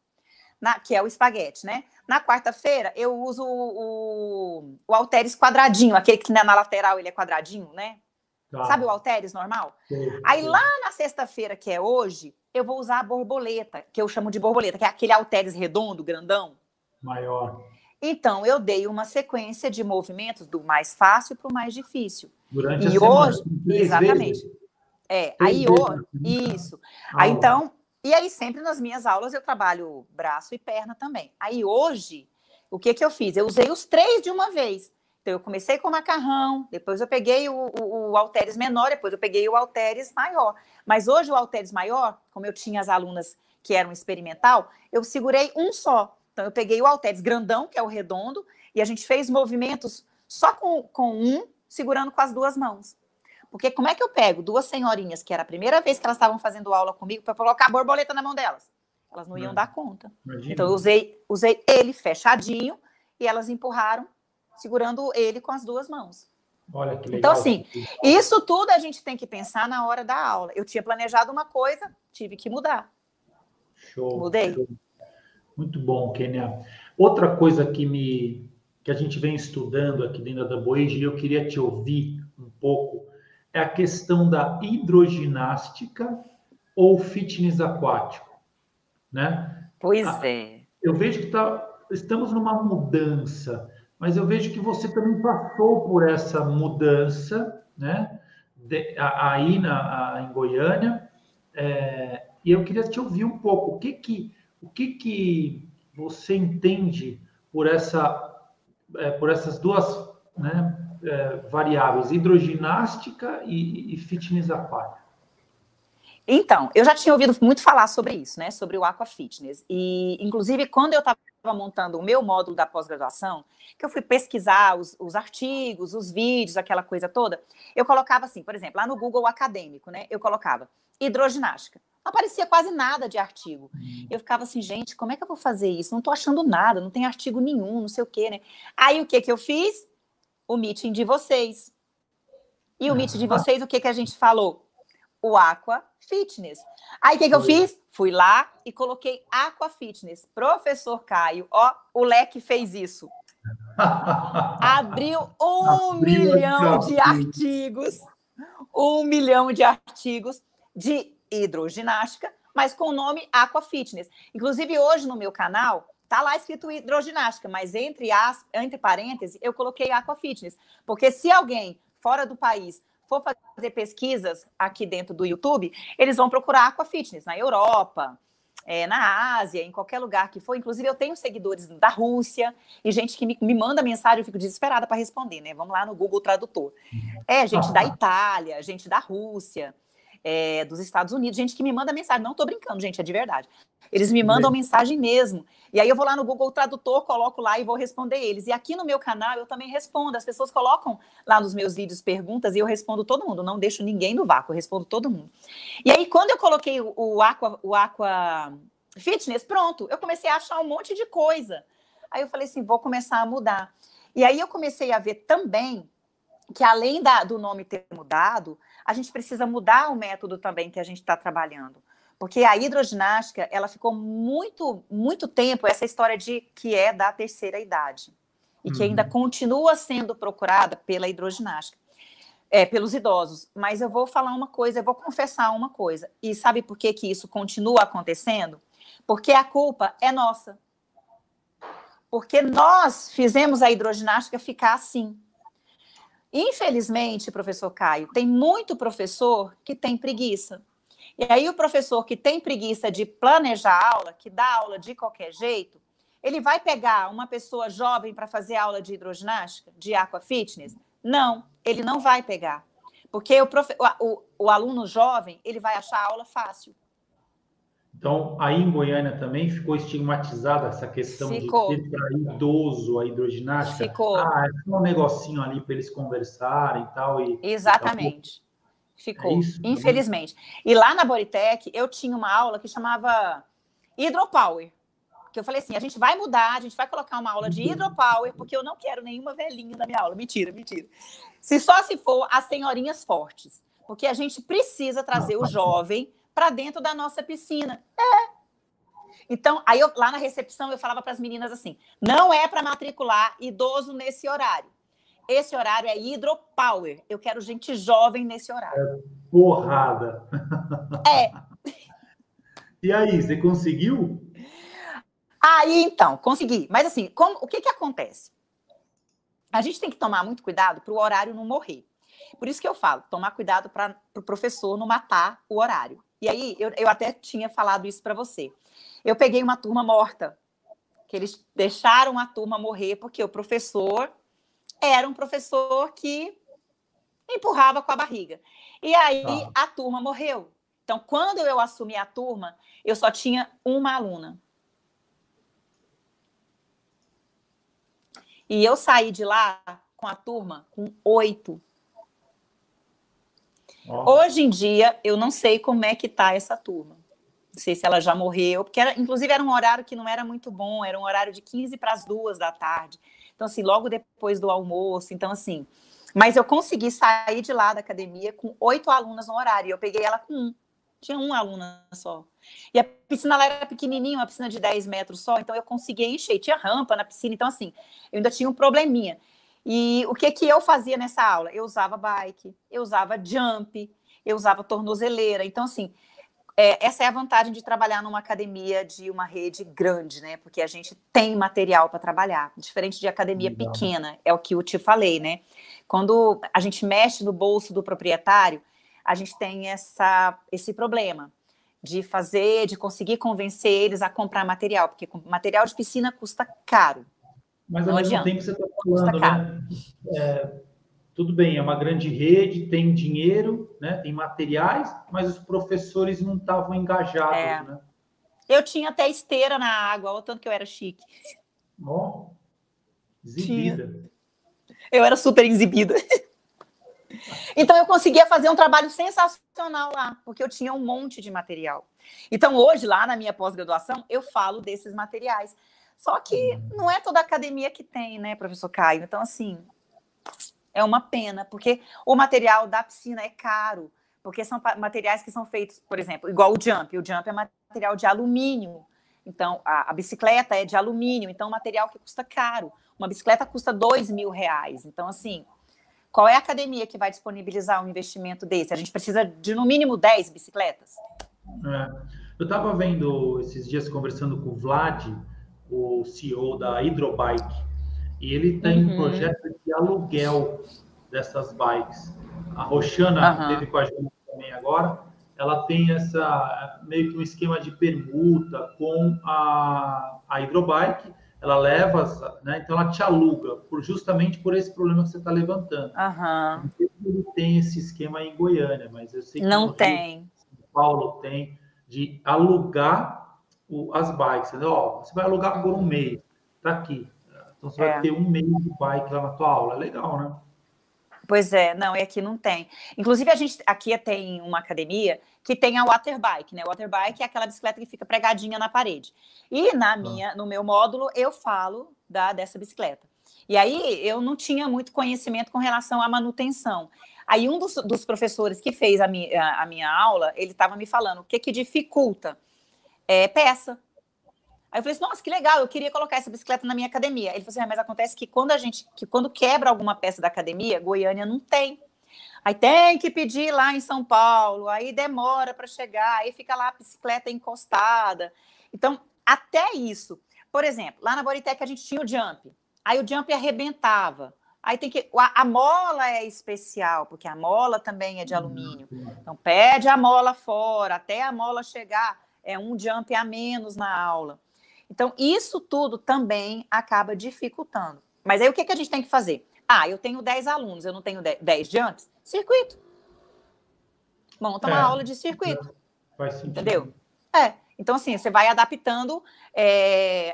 S2: que é o espaguete, né? Na quarta-feira, eu uso o halteres quadradinho, aquele que na lateral ele é quadradinho, né? Tá. Sabe o halteres normal? Sim. Aí, lá na sexta-feira, que é hoje, eu vou usar a borboleta, que eu chamo de borboleta, que é aquele halteres redondo, grandão.
S1: Maior.
S2: Então, eu dei uma sequência de movimentos do mais fácil para o mais difícil.
S1: Durante a semana.
S2: Exatamente. Aí hoje, isso. Aí então, e aí sempre nas minhas aulas eu trabalho braço e perna também. Aí hoje, o que eu fiz? Eu usei os 3 de uma vez. Então, eu comecei com o macarrão, depois eu peguei o halteres menor, depois eu peguei o halteres maior. Mas hoje o halteres maior, como eu tinha as alunas que eram experimental, eu segurei um só. Então, eu peguei o halteres grandão, que é o redondo, e a gente fez movimentos só com um, segurando com as 2 mãos. Porque como é que eu pego 2 senhorinhas, que era a primeira vez que elas estavam fazendo aula comigo, para colocar a borboleta na mão delas? Elas não iam dar conta. Imagina. Então, eu usei ele fechadinho, e elas empurraram, segurando ele com as 2 mãos.
S1: Olha que legal.
S2: Então, assim, isso tudo a gente tem que pensar na hora da aula. Eu tinha planejado uma coisa, tive que mudar.
S1: Show.
S2: Mudei.
S1: Show. Muito bom, Kênia. Outra coisa que a gente vem estudando aqui dentro da Boege, e eu queria te ouvir um pouco, é a questão da hidroginástica ou fitness aquático, né?
S2: Pois é.
S1: Eu vejo que estamos numa mudança, mas eu vejo que você também passou por essa mudança, né? Aí em Goiânia, e eu queria te ouvir um pouco. O que você entende por essas 2, né, variáveis, hidroginástica e fitness aquático?
S2: Então, eu já tinha ouvido muito falar sobre isso, né, sobre o Aqua Fitness. E, inclusive, quando eu estava montando o meu módulo da pós-graduação, que eu fui pesquisar os artigos, os vídeos, aquela coisa toda, eu colocava assim, por exemplo, lá no Google acadêmico, né, eu colocava hidroginástica. Não aparecia quase nada de artigo. Eu ficava assim, gente, como é que eu vou fazer isso? Não estou achando nada, não tem artigo nenhum, não sei o quê, né? Aí, o que eu fiz? O meeting de vocês. E o meeting de vocês, o que a gente falou? O Aqua Fitness. Aí, o que eu fiz? Fui lá e coloquei Aqua Fitness. Professor Caio, ó, o leque fez isso. Abriu 1 milhão de artigos. 1 milhão de artigos de hidroginástica, mas com o nome Aqua Fitness. Inclusive, hoje no meu canal, tá lá escrito hidroginástica, mas entre parênteses, eu coloquei Aqua Fitness. Porque se alguém fora do país for fazer pesquisas aqui dentro do YouTube, eles vão procurar Aqua Fitness na Europa, na Ásia, em qualquer lugar que for. Inclusive, eu tenho seguidores da Rússia e gente que me manda mensagem, eu fico desesperada para responder, né? Vamos lá no Google Tradutor. Gente da Itália, gente da Rússia, dos Estados Unidos, gente que me manda mensagem. Não estou brincando, gente, é de verdade. Eles me mandam mensagem mesmo. E aí eu vou lá no Google Tradutor, coloco lá e vou responder eles. E aqui no meu canal eu também respondo. As pessoas colocam lá nos meus vídeos perguntas e eu respondo todo mundo. Não deixo ninguém no vácuo, eu respondo todo mundo. E aí, quando eu coloquei o Aqua Fitness, pronto, eu comecei a achar um monte de coisa. Aí eu falei assim, vou começar a mudar. E aí eu comecei a ver também que, além do nome ter mudado, a gente precisa mudar o método também que a gente está trabalhando. Porque a hidroginástica, ela ficou muito, muito tempo, essa história que é da terceira idade. E que ainda continua sendo procurada pela hidroginástica, pelos idosos. Mas eu vou falar uma coisa, eu vou confessar uma coisa. E sabe por que isso continua acontecendo? Porque a culpa é nossa. Porque nós fizemos a hidroginástica ficar assim. Infelizmente, professor Caio, tem muito professor que tem preguiça. E aí o professor que tem preguiça de planejar a aula, que dá aula de qualquer jeito, Ele vai pegar uma pessoa jovem para fazer aula de hidroginástica, de aquafitness? Não, ele não vai pegar. Porque o aluno jovem, ele vai achar a aula fácil.
S1: Então, aí em Goiânia também ficou estigmatizada essa questão de ter para idoso a hidroginástica.
S2: Ficou.
S1: É só um negocinho ali para eles conversarem e tal.
S2: Exatamente. Ficou,
S1: é isso,
S2: infelizmente. E lá na Bodytech, eu tinha uma aula que chamava Hydropower. Que eu falei assim, a gente vai mudar, a gente vai colocar uma aula de Hydropower, porque eu não quero nenhuma velhinha na minha aula. Mentira. Se for as senhorinhas fortes. Porque a gente precisa trazer o jovem para dentro da nossa piscina. Então, aí lá na recepção eu falava para as meninas assim, não é para matricular idoso nesse horário. Esse horário é Hydropower. Eu quero gente jovem nesse horário.
S1: Porrada. E aí, você conseguiu?
S2: Aí, então, consegui. Mas assim, o que acontece? A gente tem que tomar muito cuidado para o horário não morrer. Por isso que eu falo, tomar cuidado para o professor não matar o horário. E aí, eu até tinha falado isso para você. Eu peguei uma turma morta, que eles deixaram a turma morrer, porque o professor era um professor que empurrava com a barriga. E aí, a turma morreu. Então, quando eu assumi a turma, eu só tinha uma aluna. E eu saí de lá com a turma com 8. Hoje em dia, eu não sei como é que está essa turma. Não sei se ela já morreu, porque inclusive era um horário que não era muito bom, era um horário de 15 para as 2 da tarde. Então, assim, logo depois do almoço. Então, assim, mas eu consegui sair de lá da academia com 8 alunas no horário. E eu peguei ela com 1. Tinha uma aluna só. E a piscina lá era pequenininha, uma piscina de 10 metros só, então eu conseguia encher. Tinha rampa na piscina, então assim, eu ainda tinha um probleminha. E o que eu fazia nessa aula? Eu usava bike, eu usava jump, eu usava tornozeleira. Então assim, essa é a vantagem de trabalhar numa academia de uma rede grande, né? Porque a gente tem material para trabalhar, diferente de academia pequena, é o que eu te falei, né? Quando a gente mexe no bolso do proprietário, a gente tem esse problema de conseguir convencer eles a comprar material, porque material de piscina custa caro.
S1: Mas ao mesmo tempo você está falando, né? Tudo bem, é uma grande rede, tem dinheiro, né? Tem materiais, mas os professores não estavam engajados, né?
S2: Eu tinha até esteira na água, olha o tanto que eu era chique.
S1: Exibida.
S2: Eu era super exibida. Então, eu conseguia fazer um trabalho sensacional lá, porque eu tinha um monte de material. Então, hoje, lá na minha pós-graduação, eu falo desses materiais. Só que não é toda academia que tem, né, professor Caio? Então, assim, é uma pena, porque o material da piscina é caro, porque são materiais que são feitos, por exemplo, igual o jump. O jump é material de alumínio. Então, a bicicleta é de alumínio, então, material que custa caro. Uma bicicleta custa R$2.000. Então, assim, qual é a academia que vai disponibilizar um investimento desse? A gente precisa de, no mínimo, 10 bicicletas.
S1: Eu estava vendo esses dias, conversando com o Vlad, o CEO da Hydrobike, e ele tem um projeto de aluguel dessas bikes. A Roxana, que esteve com a gente também agora, ela tem meio que um esquema de permuta com a Hydrobike. Ela leva, né? Então ela te aluga, justamente por esse problema que você está levantando. Não sei se ele tem esse esquema aí em Goiânia, mas eu sei que
S2: não tem.
S1: Rio, São Paulo tem, de alugar as bikes. Você vai alugar por um mês, tá aqui. Então você vai ter um mês de bike lá na tua aula. É legal, né?
S2: Pois é, não, e aqui não tem. Inclusive, a gente aqui tem uma academia que tem a water bike, né? O water bike é aquela bicicleta que fica pregadinha na parede. E no meu módulo, eu falo dessa bicicleta. E aí, eu não tinha muito conhecimento com relação à manutenção. Aí, um dos professores que fez a minha aula, ele estava me falando o que dificulta peça. Aí eu falei assim, nossa, que legal, eu queria colocar essa bicicleta na minha academia. Ele falou assim, mas acontece que quando quebra alguma peça da academia, Goiânia não tem. Aí tem que pedir lá em São Paulo, aí demora para chegar, aí fica lá a bicicleta encostada. Então, até isso. Por exemplo, lá na Bodytech a gente tinha o jump. Aí o jump arrebentava. Aí tem que... A mola é especial, porque a mola também é de alumínio. Então, pede a mola fora, até a mola chegar, é um jump a menos na aula. Então, isso tudo também acaba dificultando. Mas aí, o que a gente tem que fazer? Eu tenho 10 alunos, eu não tenho 10 jumps? Circuito. Monta uma aula de circuito.
S1: Faz sentido.
S2: Entendeu? Então, assim, você vai adaptando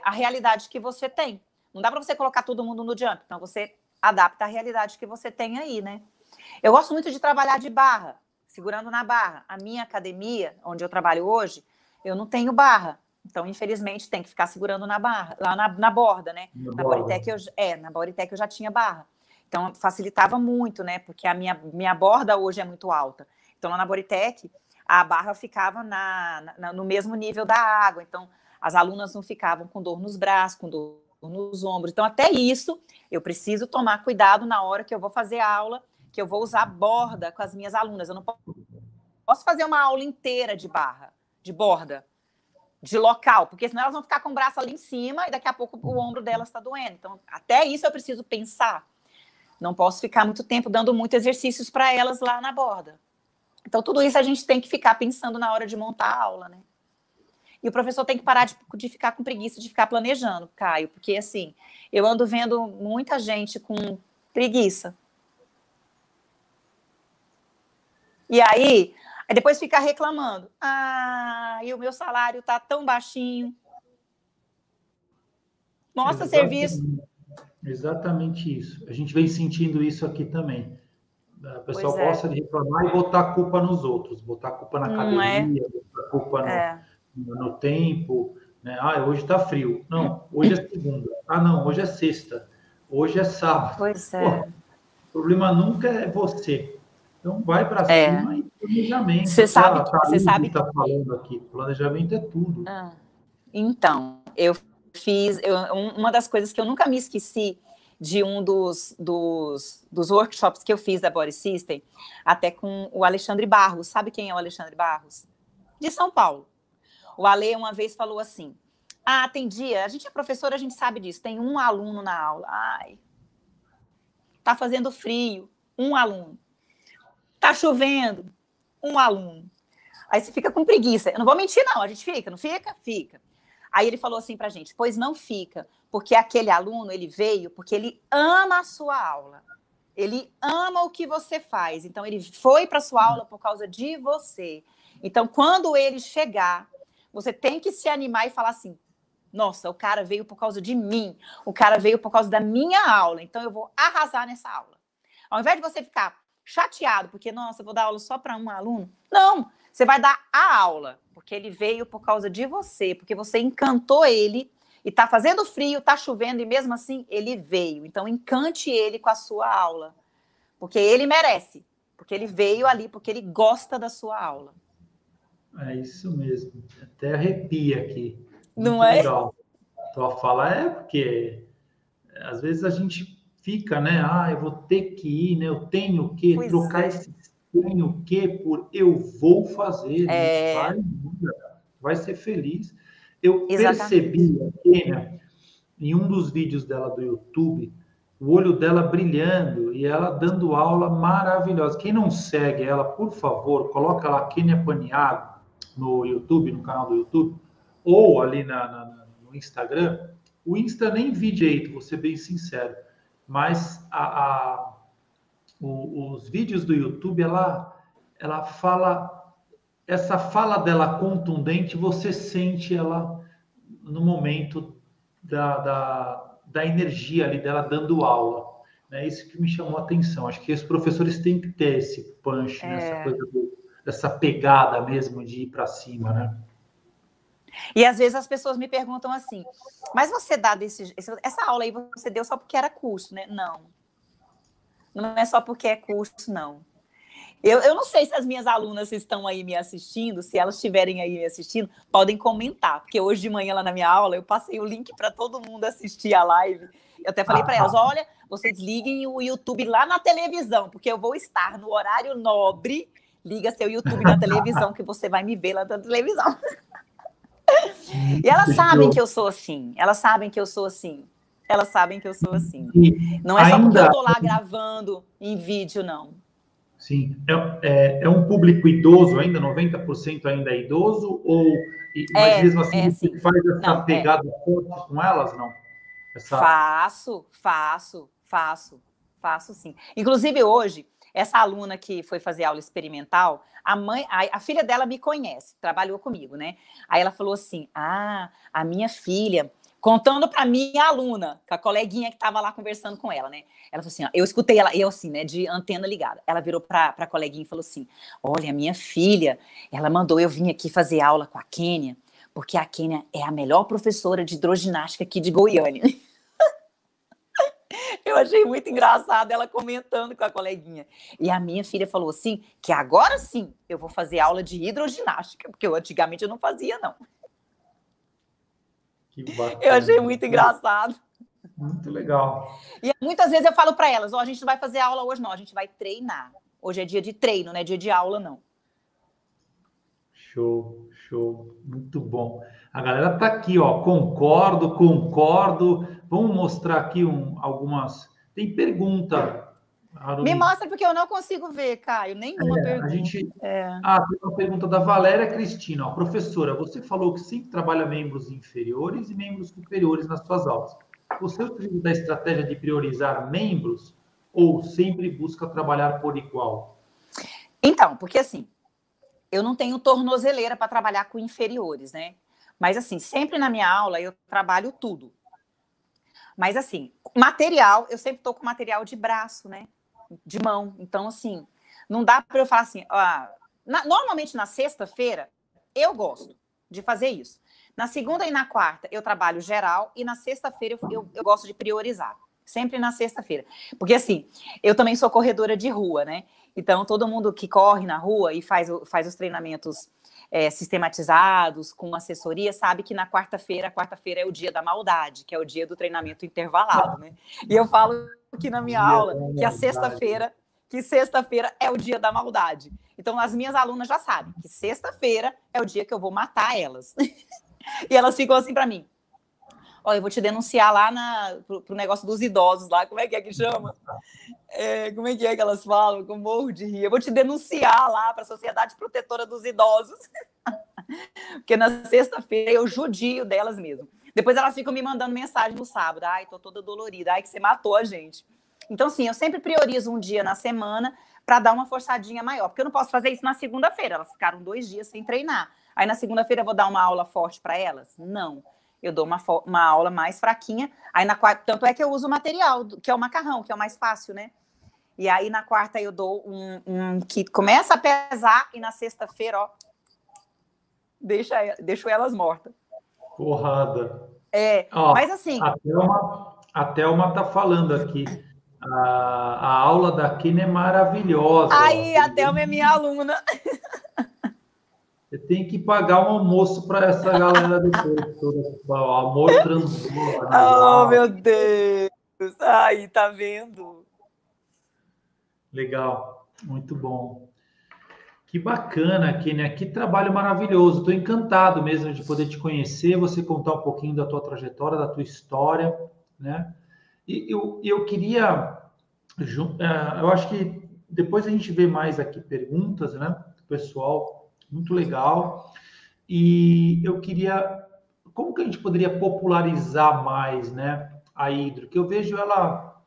S2: a realidade que você tem. Não dá para você colocar todo mundo no jump. Então, você adapta a realidade que você tem aí, né? Eu gosto muito de trabalhar de barra, segurando na barra. A minha academia, onde eu trabalho hoje, eu não tenho barra. Então, infelizmente, tem que ficar segurando na barra, lá na borda, né? Na Bodytech eu já tinha barra. Então, facilitava muito, né? Porque a minha borda hoje é muito alta. Então, lá na Bodytech, a barra ficava no mesmo nível da água. Então, as alunas não ficavam com dor nos braços, com dor nos ombros. Então, até isso, eu preciso tomar cuidado na hora que eu vou fazer aula, que eu vou usar borda com as minhas alunas. Eu não posso fazer uma aula inteira de barra, de borda, de local, porque senão elas vão ficar com o braço ali em cima e daqui a pouco o ombro delas está doendo. Então, até isso eu preciso pensar. Não posso ficar muito tempo dando muitos exercícios para elas lá na borda. Então, tudo isso a gente tem que ficar pensando na hora de montar a aula, né? E o professor tem que parar de ficar com preguiça, de ficar planejando, Caio, porque, assim, eu ando vendo muita gente com preguiça. E aí depois fica reclamando. E o meu salário tá tão baixinho. Mostra serviço.
S1: Exatamente isso. A gente vem sentindo isso aqui também. O pessoal gosta de reclamar e botar a culpa nos outros, botar a culpa na academia, botar a culpa no tempo, né? Hoje está frio. Não, hoje é segunda. Não, hoje é sexta. Hoje é sábado.
S2: Pois é.
S1: O problema nunca é você. Então vai para cima e planejamento.
S2: Você sabe
S1: que está falando aqui. Planejamento é tudo.
S2: Então, eu fiz uma das coisas que eu nunca me esqueci de um dos workshops que eu fiz da Body System, até com o Alexandre Barros. Sabe quem é o Alexandre Barros? De São Paulo. O Ale uma vez falou assim, tem dia, a gente é professora, a gente sabe disso, tem um aluno na aula, tá fazendo frio, um aluno. Tá chovendo, um aluno. Aí você fica com preguiça. Eu não vou mentir, não, a gente fica, não fica? Fica. Aí ele falou assim pra gente, pois não fica, porque aquele aluno, ele veio porque ele ama a sua aula. Ele ama o que você faz. Então, ele foi para sua aula por causa de você. Então, quando ele chegar, você tem que se animar e falar assim, nossa, o cara veio por causa de mim. O cara veio por causa da minha aula. Então, eu vou arrasar nessa aula. Ao invés de você ficar chateado, porque, nossa, eu vou dar aula só para um aluno. Não, você vai dar a aula, porque ele veio por causa de você, porque você encantou ele, e tá fazendo frio, tá chovendo, e mesmo assim ele veio. Então, encante ele com a sua aula, porque ele merece, porque ele veio ali, porque ele gosta da sua aula.
S1: É isso mesmo, até arrepia aqui.
S2: Não é?
S1: Legal. Tua fala porque às vezes a gente fica, né? Eu vou ter que ir, né? Eu tenho que trocar esse tenho que por eu vou fazer. Vai ser feliz. Eu percebi a Kênia, em um dos vídeos dela do YouTube, o olho dela brilhando e ela dando aula maravilhosa. Quem não segue ela, por favor, coloca lá Kênia Paniago no YouTube, no canal do YouTube, ou ali no Instagram. O Insta nem vi direito, vou ser bem sincero, mas os vídeos do YouTube, ela fala, essa fala dela contundente, você sente ela no momento da energia ali dela dando aula. É isso que me chamou a atenção. Acho que os professores têm que ter esse punch, essa coisa dessa pegada mesmo de ir para cima, né?
S2: E às vezes as pessoas me perguntam assim, mas você dá essa aula aí você deu só porque era curso, né? Não. Não é só porque é curso, não. Eu não sei se as minhas alunas estão aí me assistindo, se elas estiverem aí me assistindo, podem comentar, porque hoje de manhã lá na minha aula eu passei o link para todo mundo assistir a live. Eu até falei para elas, olha, vocês liguem o YouTube lá na televisão, porque eu vou estar no horário nobre, liga seu YouTube na televisão, que você vai me ver lá na televisão. E elas sabem que eu sou assim, elas sabem que eu sou assim. Elas sabem que eu sou assim. Não é só porque eu tô lá gravando em vídeo, não.
S1: Sim. É um público idoso ainda? 90% ainda é idoso? Ou Mas mesmo assim, você
S2: sim.
S1: faz essa
S2: Não,
S1: pegada forte com elas, não?
S2: Faço sim. Inclusive hoje, essa aluna que foi fazer aula experimental, a filha dela me conhece, trabalhou comigo, né? Aí ela falou assim: a minha filha, contando para minha aluna, com a coleguinha que estava lá conversando com ela, né? Ela falou assim: ó, eu escutei ela, eu assim, né, de antena ligada. Ela virou para a coleguinha e falou assim: olha, minha filha, ela mandou eu vir aqui fazer aula com a Kênia, porque a Kênia é a melhor professora de hidroginástica aqui de Goiânia. Eu achei muito engraçado ela comentando com a coleguinha. E a minha filha falou assim, que agora sim eu vou fazer aula de hidroginástica, porque antigamente eu não fazia, não.
S1: Que bacana.
S2: Eu achei muito engraçado.
S1: Muito legal.
S2: E muitas vezes eu falo para elas, a gente não vai fazer aula hoje não, a gente vai treinar. Hoje é dia de treino, não é dia de aula, não.
S1: Show, show. Muito bom. A galera tá aqui, ó. Concordo. Vamos mostrar aqui algumas. Tem pergunta,
S2: Me
S1: Harolin.
S2: mostra, porque eu não consigo ver, Caio, nenhuma pergunta.
S1: A gente. Tem uma pergunta da Valéria Cristina. Ó, professora, você falou que sempre trabalha membros inferiores e membros superiores nas suas aulas. Você utiliza da estratégia de priorizar membros ou sempre busca trabalhar por igual?
S2: Então, porque assim, eu não tenho tornozeleira para trabalhar com inferiores, né? Mas assim, sempre na minha aula eu trabalho tudo. Mas assim, material, eu sempre estou com material de braço, né? De mão. Então, assim, não dá para eu falar assim, normalmente na sexta-feira eu gosto de fazer isso. Na segunda e na quarta eu trabalho geral e na sexta-feira eu gosto de priorizar. Sempre na sexta-feira. Porque assim, eu também sou corredora de rua, né? Então, todo mundo que corre na rua e faz os treinamentos sistematizados, com assessoria, sabe que na quarta-feira é o dia da maldade, que é o dia do treinamento intervalado, né? E eu falo aqui na minha aula que sexta-feira é o dia da maldade. Então, as minhas alunas já sabem que sexta-feira é o dia que eu vou matar elas. E elas ficam assim para mim: olha, eu vou te denunciar lá pro negócio dos idosos lá, como é que chama? Como é que elas falam? Com morro de rir. Eu vou te denunciar lá para a Sociedade Protetora dos Idosos. Porque na sexta-feira eu judio delas mesmo. Depois elas ficam me mandando mensagem no sábado. Ai, tô toda dolorida. Ai, que você matou a gente. Então, sim, eu sempre priorizo um dia na semana para dar uma forçadinha maior. Porque eu não posso fazer isso na segunda-feira. Elas ficaram 2 dias sem treinar. Aí na segunda-feira eu vou dar uma aula forte para elas? Não. Eu dou uma aula mais fraquinha. Aí na quarta, tanto é que eu uso o material, que é o macarrão, que é o mais fácil, né? E aí na quarta eu dou um que começa a pesar e na sexta-feira, ó, deixo elas mortas.
S1: Porrada.
S2: Mas assim...
S1: A Thelma tá falando aqui. A aula da Kine é maravilhosa.
S2: Aí, a Thelma é minha aluna.
S1: Você tem que pagar um almoço para essa galera depois. O amor transborda.
S2: Meu Deus. Aí, tá vendo?
S1: Legal. Muito bom. Que bacana, Kênia. Que trabalho maravilhoso. Estou encantado mesmo de poder te conhecer, você contar um pouquinho da tua trajetória, da tua história, né? E eu queria... Eu acho que depois a gente vê mais aqui perguntas, né? Do pessoal. Muito legal. E eu queria... Como que a gente poderia popularizar mais, né? A hidro? Que eu vejo ela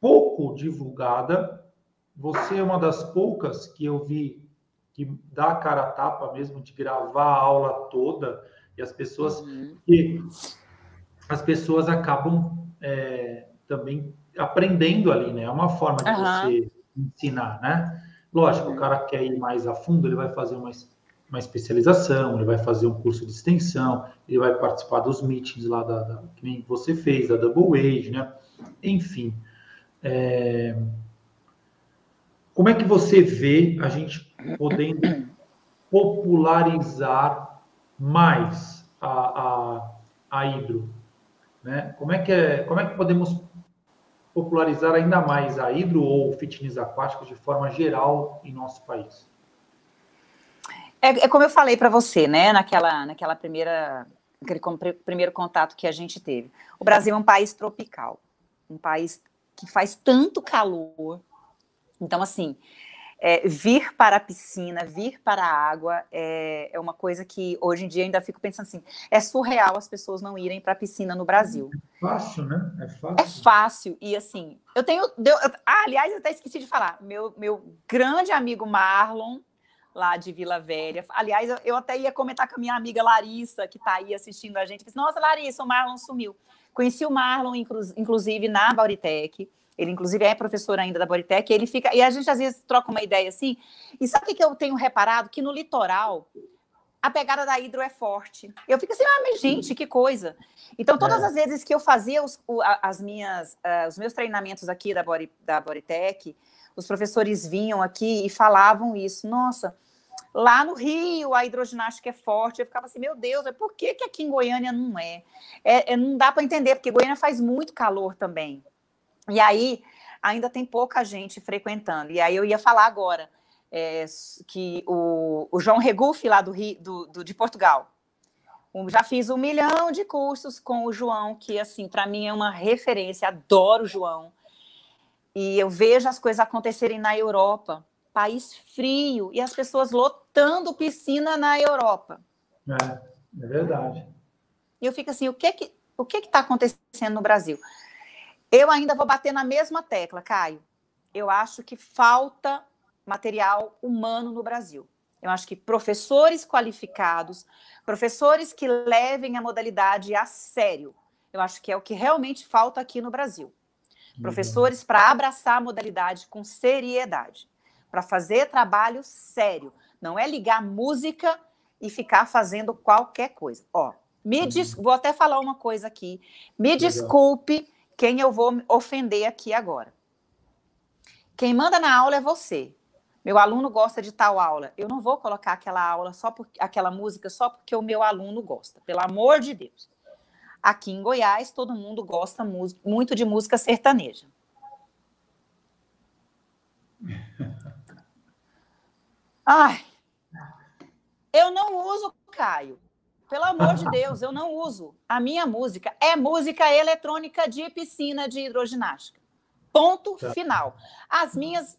S1: pouco divulgada. Você é uma das poucas que eu vi que dá a cara a tapa mesmo de gravar a aula toda e as pessoas acabam também aprendendo ali, né? É uma forma de você ensinar, né? Lógico, o cara quer ir mais a fundo, ele vai fazer uma especialização, ele vai fazer um curso de extensão, ele vai participar dos meetings lá que nem você fez, da Double Age, né? Enfim. Como é que você vê a gente podendo popularizar mais a hidro? Né? Como é que podemos popularizar ainda mais a hidro ou o fitness aquático de forma geral em nosso país?
S2: Como eu falei para você, né, naquele primeiro contato que a gente teve. O Brasil é um país tropical, um país que faz tanto calor. Então, assim, vir para a piscina, vir para a água, é uma coisa que hoje em dia ainda fico pensando assim, é surreal as pessoas não irem para a piscina no Brasil.
S1: É fácil, né? É fácil.
S2: É fácil, e assim, aliás, eu até esqueci de falar, meu grande amigo Marlon, lá de Vila Velha, aliás, eu até ia comentar com a minha amiga Larissa, que está aí assistindo a gente, disse, nossa, Larissa, o Marlon sumiu. Conheci o Marlon, inclusive, na Bauritec. Ele, inclusive, é professor ainda da Bauritec. Ele fica... E a gente, às vezes, troca uma ideia assim. E sabe o que eu tenho reparado? Que no litoral, a pegada da hidro é forte. Eu fico assim, mas gente, que coisa. Então, todas as vezes que eu fazia os meus treinamentos aqui da Bauritec, os professores vinham aqui e falavam isso. Nossa, lá no Rio, a hidroginástica é forte. Eu ficava assim, meu Deus, por que aqui em Goiânia não é? Não dá para entender, porque Goiânia faz muito calor também. E aí, ainda tem pouca gente frequentando. E aí eu ia falar agora que o João Regufe, lá de Portugal, já fiz 1 milhão de cursos com o João, que, assim, para mim é uma referência. Adoro o João. E eu vejo as coisas acontecerem na Europa, país frio, e as pessoas lotando piscina na Europa.
S1: É verdade.
S2: E eu fico assim, o que está acontecendo no Brasil? Eu ainda vou bater na mesma tecla, Caio. Eu acho que falta material humano no Brasil. Eu acho que professores qualificados, professores que levem a modalidade a sério, eu acho que é o que realmente falta aqui no Brasil. Professores para abraçar a modalidade com seriedade, para fazer trabalho sério. Não é ligar música e ficar fazendo qualquer coisa. Vou até falar uma coisa aqui. Me desculpe quem eu vou ofender aqui agora. Quem manda na aula é você. Meu aluno gosta de tal aula. Eu não vou colocar aquela música só porque o meu aluno gosta. Pelo amor de Deus. Aqui em Goiás, todo mundo gosta muito de música sertaneja. Ai, eu não uso, Caio. Pelo amor de Deus, eu não uso. A minha música é música eletrônica de piscina de hidroginástica. Ponto final. As minhas...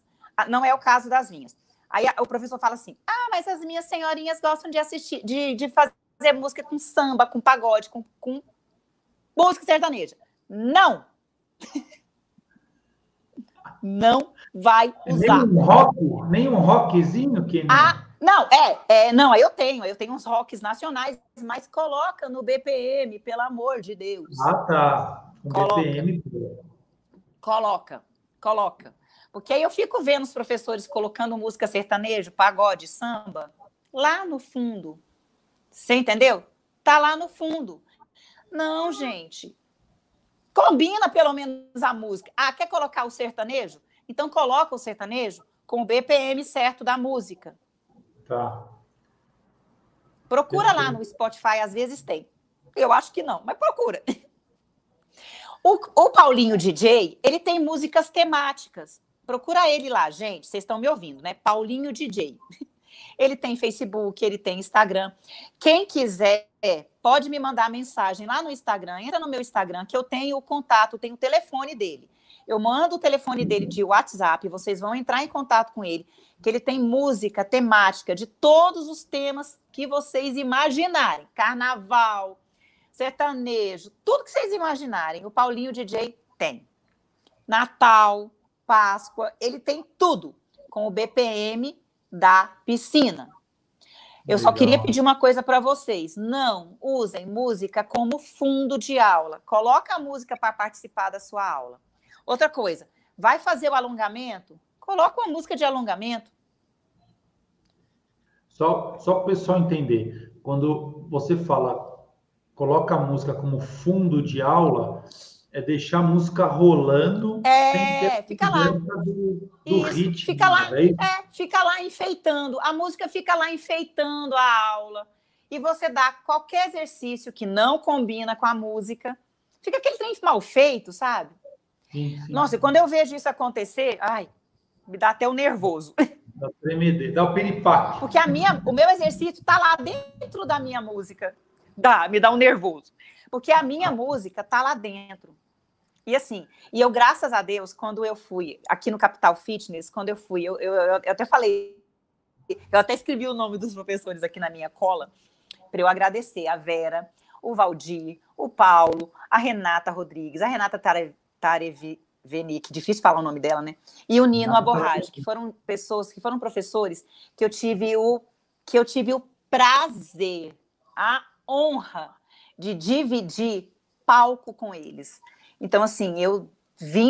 S2: Não é o caso das minhas. Aí o professor fala assim, mas as minhas senhorinhas gostam de assistir, de fazer música com samba, com pagode, com música sertaneja. Não! Não vai usar.
S1: Nem um rockzinho que...
S2: Não, eu tenho uns rocks nacionais, mas coloca no BPM, pelo amor de Deus.
S1: Tá. BPM.
S2: Coloca. Porque aí eu fico vendo os professores colocando música sertaneja, pagode, samba, lá no fundo. Você entendeu? Tá lá no fundo. Não, gente. Combina pelo menos a música. Quer colocar o sertanejo? Então coloca o sertanejo com o BPM certo da música.
S1: Tá.
S2: Procura lá no Spotify, às vezes tem. Eu acho que não, mas procura. O Paulinho DJ, ele tem músicas temáticas. Procura ele lá, gente. Vocês estão me ouvindo, né? Paulinho DJ. Ele tem Facebook, ele tem Instagram. Quem quiser, pode me mandar mensagem lá no Instagram. Entra no meu Instagram, que eu tenho o contato, tenho o telefone dele. Eu mando o telefone dele de WhatsApp, vocês vão entrar em contato com ele, que ele tem música temática de todos os temas que vocês imaginarem. Carnaval, sertanejo, tudo que vocês imaginarem. O Paulinho DJ tem. Natal, Páscoa, ele tem tudo com o BPM da piscina. Eu só queria pedir uma coisa para vocês. Não usem música como fundo de aula. Coloca a música para participar da sua aula. Outra coisa, vai fazer o alongamento? Coloca uma música de alongamento.
S1: Só para o pessoal entender, quando você fala, coloca a música como fundo de aula, é deixar a música rolando sem ter
S2: fica lá.
S1: do ritmo.
S2: Fica lá enfeitando. A música fica lá enfeitando a aula. E você dá qualquer exercício que não combina com a música. Fica aquele trem mal feito, sabe?
S1: Sim.
S2: Nossa, e quando eu vejo isso acontecer, me dá até o nervoso.
S1: Dá o tremedeiro, dá o piripaque.
S2: Porque o meu exercício está lá dentro da minha música. Me dá um nervoso. Porque a minha música está lá dentro. E assim, eu, graças a Deus, quando eu fui aqui no Capital Fitness, quando eu fui, eu até falei, eu até escrevi o nome dos professores aqui na minha cola, para eu agradecer a Vera, o Valdir, o Paulo, a Renata Rodrigues, a Renata Tarevenic, difícil falar o nome dela, né? E o Nino Aborrage, que foram pessoas, que foram professores que eu tive o prazer, a honra de dividir palco com eles. Então, assim, eu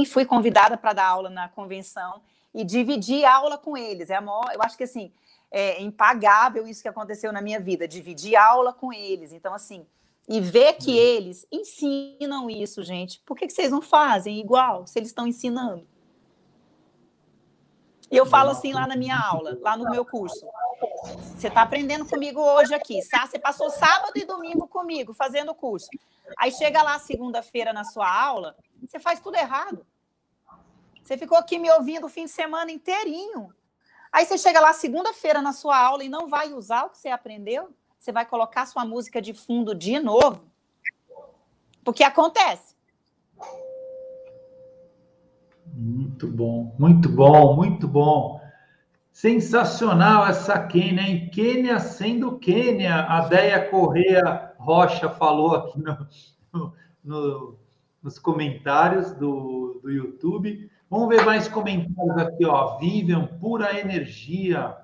S2: fui convidada para dar aula na convenção e dividi aula com eles. Eu acho que, assim, é impagável isso que aconteceu na minha vida, dividir aula com eles. Então, assim, e ver que eles ensinam isso, gente. Por que vocês não fazem igual, se eles estão ensinando? E eu falo assim lá na minha aula, lá no meu curso. Você está aprendendo comigo hoje aqui, tá? Você passou sábado e domingo comigo fazendo o curso. Aí chega lá segunda-feira na sua aula, você faz tudo errado. Você ficou aqui me ouvindo o fim de semana inteirinho. Aí você chega lá segunda-feira na sua aula e não vai usar o que você aprendeu? Você vai colocar sua música de fundo de novo? Porque acontece.
S1: Muito bom, muito bom, muito bom. Sensacional essa Quênia, hein? Quênia sendo Quênia. A Déia Correia Rocha falou aqui nos comentários do YouTube. Vamos ver mais comentários aqui, ó. Vivian, pura energia.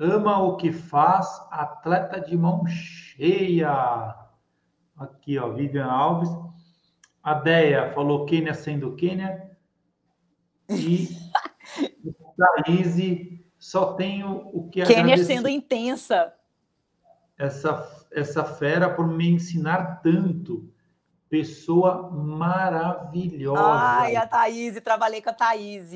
S1: Ama o que faz, atleta de mão cheia. Aqui, ó, Vivian Alves. A Déia falou Quênia sendo Quênia. E Thaís, só tenho o que
S2: Quênia
S1: agradecer.
S2: sendo intensa.
S1: Essa fera por me ensinar tanto. Pessoa maravilhosa.
S2: Ai, a Thaís, trabalhei com a Thaís.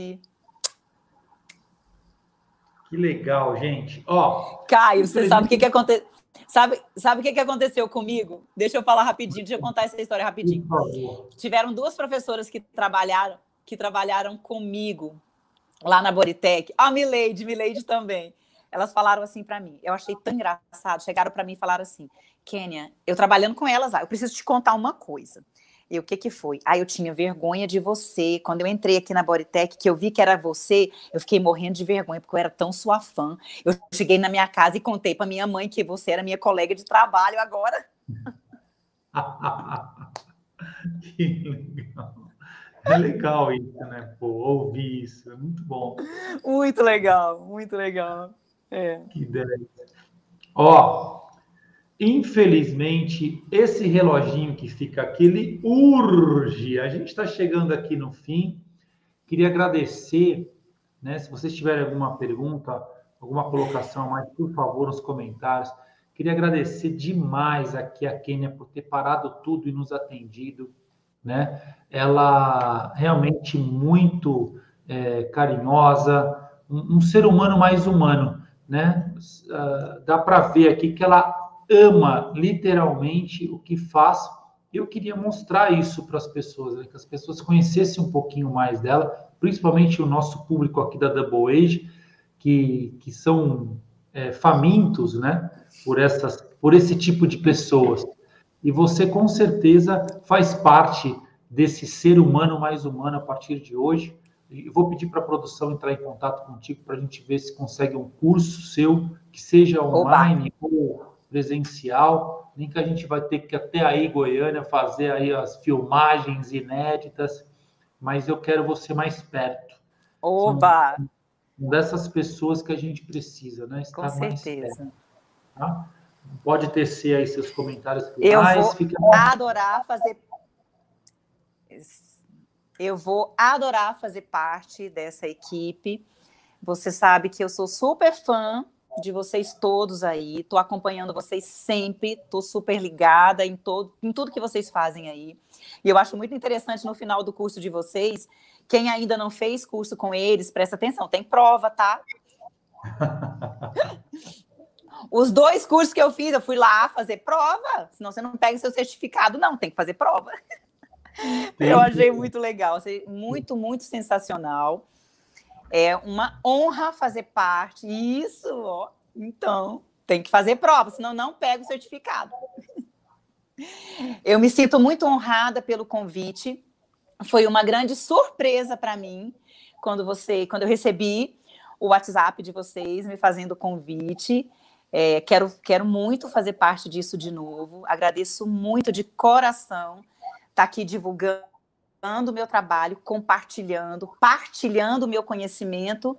S1: Que legal, gente. Ó,
S2: Caio, você sabe o que aconteceu? Sabe o que aconteceu comigo? Deixa eu falar rapidinho, deixa eu contar essa história rapidinho.
S1: Por favor.
S2: Tiveram duas professoras que trabalharam comigo lá na Bodytech. A Mileide também. Elas falaram assim para mim. Eu achei tão engraçado. Chegaram para mim e falaram assim: Kênia, eu trabalhando com elas, eu preciso te contar uma coisa. E o que foi? Eu tinha vergonha de você. Quando eu entrei aqui na Bodytech, que eu vi que era você, eu fiquei morrendo de vergonha, porque eu era tão sua fã. Eu cheguei na minha casa e contei para minha mãe que você era minha colega de trabalho agora.
S1: Que legal. É legal isso, né? Pô, ouvir isso, é muito bom.
S2: Muito legal, muito legal. É.
S1: Que ideia. Ó, infelizmente, esse reloginho que fica aqui, ele urge. A gente está chegando aqui no fim. Queria agradecer, né? Se vocês tiverem alguma pergunta, alguma colocação mais, por favor, nos comentários. Queria agradecer demais aqui a Kênia por ter parado tudo e nos atendido, né? Ela realmente muito carinhosa, um ser humano mais humano, né? Dá para ver aqui que ela ama literalmente o que faz. Eu queria mostrar isso para as pessoas, né? Que as pessoas conhecessem um pouquinho mais dela, principalmente o nosso público aqui da Double Age, que são famintos, né? Por esse tipo de pessoas. E você, com certeza, faz parte desse ser humano mais humano a partir de hoje. Eu vou pedir para a produção entrar em contato contigo para a gente ver se consegue um curso seu, que seja online ou presencial, nem que a gente vai ter que ir até aí, Goiânia, fazer aí as filmagens inéditas, mas eu quero você mais perto.
S2: Oba!
S1: São dessas pessoas que a gente precisa, né? Estar
S2: com certeza.
S1: Mais perto. Tá? Pode tecer aí seus comentários finais.
S2: Eu vou adorar fazer parte dessa equipe. Você sabe que eu sou super fã de vocês todos aí. Estou acompanhando vocês sempre. Estou super ligada em tudo que vocês fazem aí. E eu acho muito interessante no final do curso de vocês, quem ainda não fez curso com eles, presta atenção, tem prova, tá? Os 2 cursos que eu fiz, eu fui lá fazer prova, senão você não pega o seu certificado, não, tem que fazer prova. Eu achei muito legal, muito, muito sensacional. É uma honra fazer parte, isso, ó. Então, tem que fazer prova, senão não pega o certificado. Eu me sinto muito honrada pelo convite, Foi uma grande surpresa para mim quando eu recebi o WhatsApp de vocês me fazendo o convite. Quero muito fazer parte disso de novo. Agradeço muito de coração estar aqui divulgando o meu trabalho, partilhando o meu conhecimento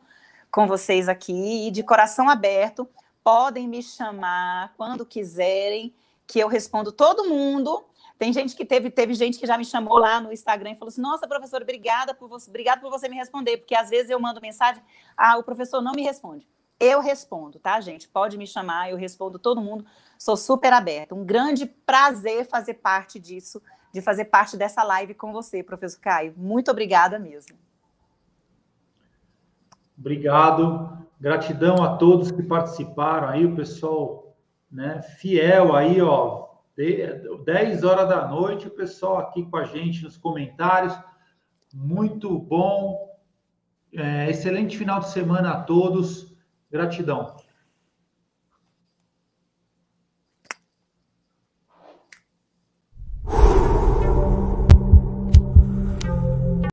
S2: com vocês aqui, e de coração aberto, podem me chamar quando quiserem, que eu respondo todo mundo. Tem gente que teve gente que já me chamou lá no Instagram e falou assim: nossa, professora, obrigada por você me responder, porque às vezes eu mando mensagem, o professor não me responde. Eu respondo, tá, gente? Pode me chamar, eu respondo todo mundo, sou super aberta. Um grande prazer fazer parte disso, de fazer parte dessa live com você, professor Caio. Muito obrigada mesmo.
S1: Obrigado. Gratidão a todos que participaram aí, o pessoal, né, fiel aí, ó, 10 horas da noite, o pessoal aqui com a gente nos comentários. Muito bom. Excelente final de semana a todos. Gratidão.